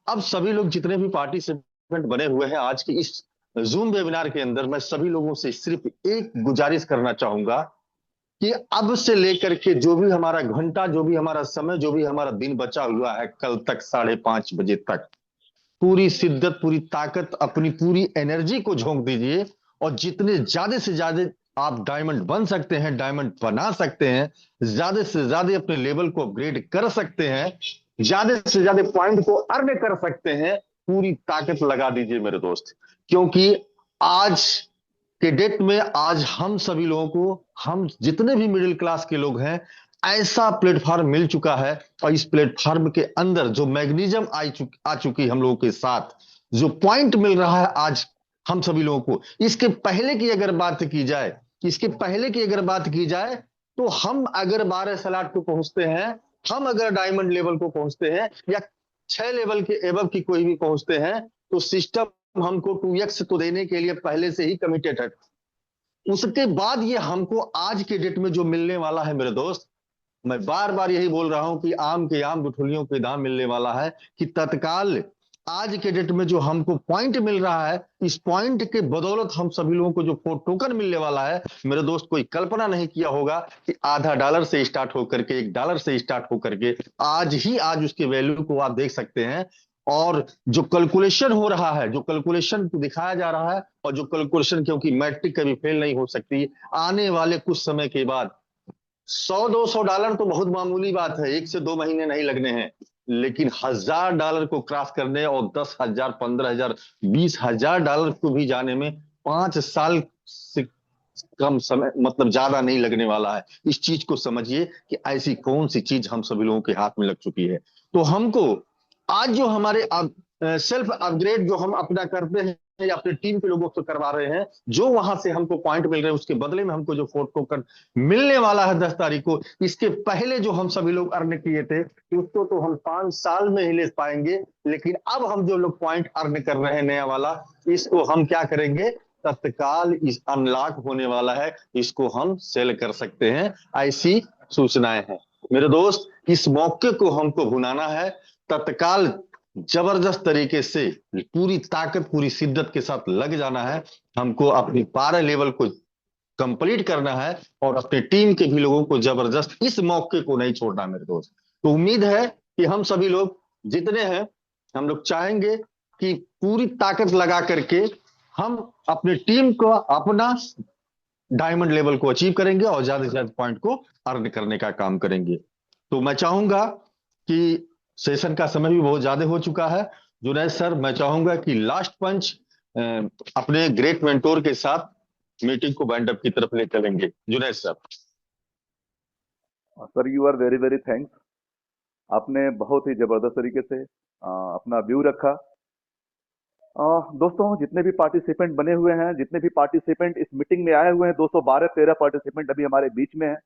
अब सभी लोग जितने भी पार्टिसिपेंट बने हुए हैं आज के इस जूम वेबिनार के अंदर, मैं सभी लोगों से सिर्फ एक गुजारिश करना चाहूंगा कि अब से लेकर के जो भी हमारा घंटा, जो भी हमारा समय, जो भी हमारा दिन बचा हुआ है कल तक 5:30 बजे तक, पूरी शिद्दत, पूरी ताकत, अपनी पूरी एनर्जी को झोंक दीजिए। और जितने ज्यादा से ज्यादा आप डायमंड बन सकते हैं, डायमंड बना सकते हैं, ज्यादा से ज्यादा अपने लेवल को अपग्रेड कर सकते हैं, ज्यादा से ज्यादा पॉइंट को अर्न कर सकते हैं, पूरी ताकत लगा दीजिए मेरे दोस्त। क्योंकि आज के डेट में, आज हम सभी लोगों को, हम जितने भी मिडिल क्लास के लोग हैं, ऐसा प्लेटफॉर्म मिल चुका है। और इस प्लेटफॉर्म के अंदर जो मैग्नीजियम आ चुकी हम लोगों के साथ, जो पॉइंट मिल रहा है आज हम सभी लोगों को, इसके पहले की अगर बात की जाए, इसके पहले की अगर बात की जाए, तो हम अगर 12 सलाट को पहुंचते हैं, हम अगर डायमंड लेवल को पहुंचते हैं, या 6 लेवल के एबव की कोई भी पहुंचते हैं, तो सिस्टम हमको 2x तो देने के लिए पहले से ही कमिटेड है। उसके बाद ये हमको आज के डेट में जो मिलने वाला है मेरे दोस्त, मैं बार बार यही बोल रहा हूं कि आम के आम गुठलियों के दाम मिलने वाला है। कि तत्काल आज के डेट में जो हमको पॉइंट मिल रहा है, इस पॉइंट के बदौलत हम सभी लोगों को जो टोकन मिलने वाला है मेरे दोस्त, कोई कल्पना नहीं किया होगा कि आधा डॉलर से स्टार्ट होकर के, $1 से स्टार्ट होकर के आज उसके वैल्यू को आप देख सकते हैं। और जो कैलकुलेशन हो रहा है, जो कैलकुलेशन दिखाया जा रहा है, और जो कैलकुलेशन, क्योंकि मैट्रिक कभी फेल नहीं हो सकती, आने वाले कुछ समय के बाद $100-200 तो बहुत मामूली बात है, 1 से 2 महीने नहीं लगने हैं। लेकिन $1000 को क्रॉस करने, और 10,000, 15,000, $20,000 को भी जाने में 5 साल से कम समय, मतलब ज्यादा नहीं लगने वाला है। इस चीज को समझिए कि ऐसी कौन सी चीज हम सभी लोगों के हाथ में लग चुकी है। तो हमको आज जो हमारे सेल्फ अपग्रेड जो हम अपना करते हैं, या अपने टीम के लोगों से करवा रहे हैं, जो वहां से हमको पॉइंट मिल रहे हैं, उसके बदले में हमको जो फोर्ट टोकन मिलने वाला है 10 तारीख को, इसके पहले जो हम सभी लोग अर्न किए थे, उसको तो हम 5 साल में ही ले पाएंगे। लेकिन अब हम जो लोग पॉइंट अर्न कर रहे हैं नया वाला, इसको हम क्या करेंगे, तत्काल इस अनलॉक होने वाला है, इसको हम सेल कर सकते हैं। ऐसी सूचनाएं हैं मेरे दोस्त। इस मौके को हमको भुनाना है, तत्काल जबरदस्त तरीके से पूरी ताकत, पूरी शिद्दत के साथ लग जाना है। हमको अपनी 12 लेवल को कंप्लीट करना है, और अपने टीम के भी लोगों को जबरदस्त इस मौके को नहीं छोड़ना मेरे दोस्त। तो उम्मीद है कि हम सभी लोग जितने हैं, हम लोग चाहेंगे कि पूरी ताकत लगा करके हम अपनी टीम को, अपना डायमंड लेवल को अचीव करेंगे, और ज्यादा से ज्यादा पॉइंट को अर्न करने का काम करेंगे। तो मैं चाहूंगा कि सेशन का समय भी बहुत ज्यादा हो चुका है। जुनैद सर, मैं चाहूंगा कि लास्ट पंच अपने ग्रेट मेंटोर के साथ मीटिंग को वाइंड अप की तरफ ले चलेंगे। Junaid sir. Sir, you are very very thanks. आपने बहुत ही जबरदस्त तरीके से अपना व्यू रखा। दोस्तों, जितने भी पार्टिसिपेंट बने हुए हैं, जितने भी पार्टिसिपेंट इस मीटिंग में आए हुए हैं, 212-13 पार्टिसिपेंट अभी हमारे बीच में हैं।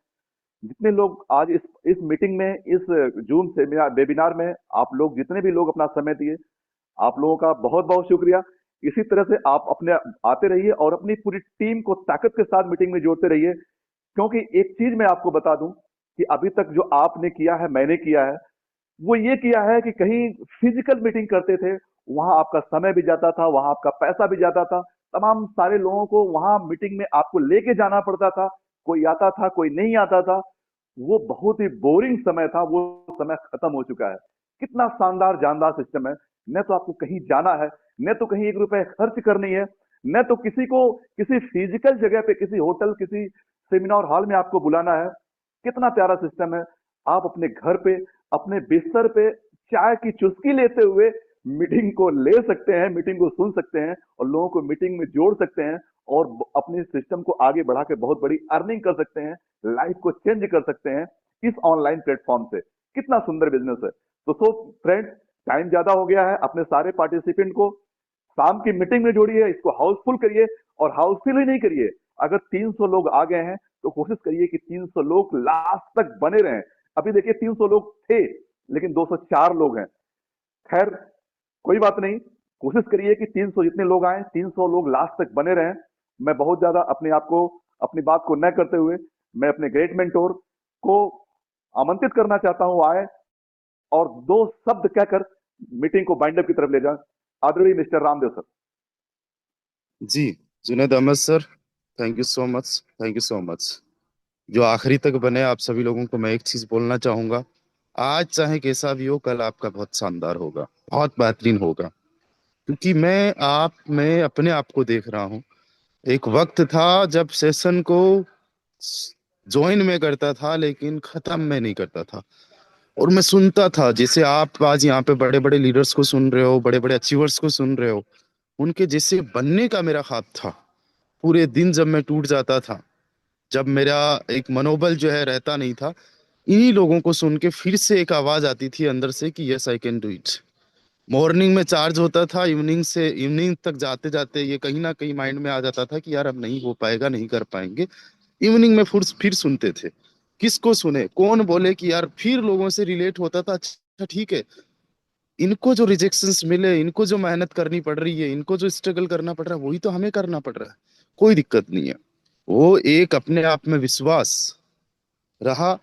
जितने लोग आज इस मीटिंग में, इस जूम सेमिनार वेबिनार में, आप लोग जितने भी लोग अपना समय दिए, आप लोगों का बहुत बहुत शुक्रिया। इसी तरह से आप अपने आते रहिए और अपनी पूरी टीम को ताकत के साथ मीटिंग में जोड़ते रहिए। क्योंकि एक चीज मैं आपको बता दूं कि अभी तक जो आपने किया है, मैंने किया है, वो ये किया है कि कहीं फिजिकल मीटिंग करते थे, वहां आपका समय भी जाता था, वहां आपका पैसा भी जाता था, तमाम सारे लोगों को वहां मीटिंग में आपको लेके जाना पड़ता था, कोई आता था, कोई नहीं आता था। वो बहुत ही बोरिंग समय था, वो समय खत्म हो चुका है। कितना शानदार जानदार सिस्टम है। न तो आपको कहीं जाना है, न तो कहीं 1 रुपए खर्च करनी है, न तो किसी को किसी फिजिकल जगह पे, किसी होटल, किसी सेमिनार हॉल में आपको बुलाना है। कितना प्यारा सिस्टम है। आप अपने घर पे, अपने बिस्तर पे चाय की चुस्की लेते हुए मीटिंग को ले सकते हैं, मीटिंग को सुन सकते हैं, और लोगों को मीटिंग में जोड़ सकते हैं, और अपने सिस्टम को आगे बढ़ा के बहुत बड़ी अर्निंग कर सकते हैं, लाइफ को चेंज कर सकते हैं। इस ऑनलाइन प्लेटफॉर्म से। कितना सुंदर बिजनेस है। तो सो फ्रेंड्स, टाइम ज्यादा हो गया है, अपने सारे पार्टिसिपेंट को शाम की मीटिंग में जोड़िए, इसको हाउसफुल करिए, और हाउसफुल ही नहीं करिए, अगर 300 लोग आ गए हैं तो कोशिश करिए कि 300 लोग लास्ट तक बने रहें। अभी देखिए 300 लोग थे लेकिन 204 लोग हैं। खैर कोई बात नहीं, कोशिश करिए कि 300 जितने लोग आए 300 लोग लास्ट तक बने रहें। मैं बहुत ज्यादा अपने आप को, अपनी बात को न करते हुए मैं अपने ग्रेट मेंटोर को आमंत्रित करना चाहता हूं आए और दो शब्द कहकर मीटिंग को बाइंड अप की तरफ ले जाए। आदरणीय मिस्टर रामदेव सर। जी Juned Ahmed sir, thank you so much, thank you so much. जो आखिरी तक बने आप सभी लोगों को मैं एक चीज बोलना चाहूंगा, आज चाहे कैसा भी हो, कल आपका बहुत शानदार होगा, बहुत बेहतरीन होगा। क्योंकि मैं अपने आप को देख रहा हूँ। एक वक्त था जब सेशन को ज्वाइन में करता था लेकिन खत्म में नहीं करता था, और मैं सुनता था। जैसे आप आज यहाँ पे बड़े बड़े लीडर्स को सुन रहे हो, बड़े बड़े अचीवर्स को सुन रहे हो, उनके जैसे बनने का मेरा ख्वाब था। पूरे दिन जब मैं टूट जाता था, जब मेरा एक मनोबल जो है रहता नहीं था, इन्हीं लोगों को सुन के फिर से एक आवाज आती थी अंदर से कि yes I can do it. Morning में चार्ज होता था, इवनिंग तक जाते जाते ये कहीं ना कहीं माइंड में आ जाता था कि यार अब नहीं हो पाएगा, नहीं कर पाएंगे। इवनिंग में फिर सुनते थे। किसको सुने, कौन बोले कि यार, फिर लोगों से रिलेट होता था। अच्छा ठीक है, इनको जो रिजेक्शंस मिले, इनको जो मेहनत करनी पड़ रही है, इनको जो स्ट्रगल करना पड़ रहा है, वही तो हमें करना पड़ रहा है। कोई दिक्कत नहीं है। वो एक अपने आप में विश्वास रहा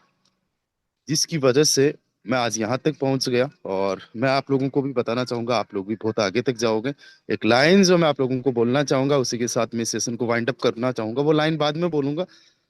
जिसकी वजह से मैं आज यहाँ तक पहुंच गया। और मैं आप लोगों को भी बताना चाहूंगा, आप लोग भी बहुत आगे तक जाओगे। एक लाइन जो मैं आप लोगों को बोलना चाहूंगा, उसी के साथ मैं सेशन को वाइंड अप करना चाहूंगा। वो लाइन बाद में बोलूंगा,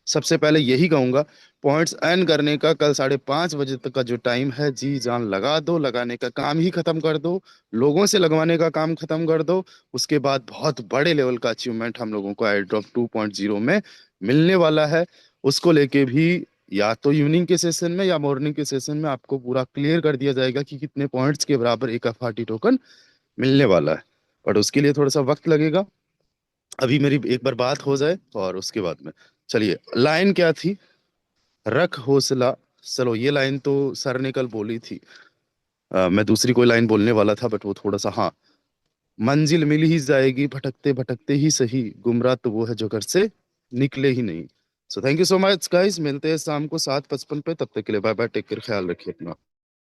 सबसे पहले यही कहूंगा, पॉइंट्स अर्न करने का कल 5:30 बजे तक का जो टाइम है, जी जान लगा दो, लगाने का काम ही खत्म कर दो, लोगों से लगवाने का काम खत्म कर दो। उसके बाद बहुत बड़े लेवल का अचीवमेंट हम लोगों को एयर ड्रॉप 2.0 में मिलने वाला है। उसको लेके भी या तो इवनिंग के सेशन में या मॉर्निंग के सेशन में आपको पूरा क्लियर कर दिया जाएगा कि कितने पॉइंट्स के बराबर एक एफआरटी टोकन मिलने वाला है। बट उसके लिए थोड़ा सा वक्त लगेगा। अभी मेरी एक बार बात हो जाए और उसके बाद में, चलिए लाइन क्या थी, रख हौसला। चलो ये लाइन तो सर ने कल बोली थी। मैं दूसरी कोई लाइन बोलने वाला था, बट वो थोड़ा सा, हाँ, मंजिल मिल ही जाएगी भटकते भटकते ही सही, गुमराह तो वो है जो घर से निकले ही नहीं। So thank you so much guys, मिलते हैं शाम को 7:55 पे। तब तक के लिए बाय बाय, टेक केयर, ख्याल रखिए अपना।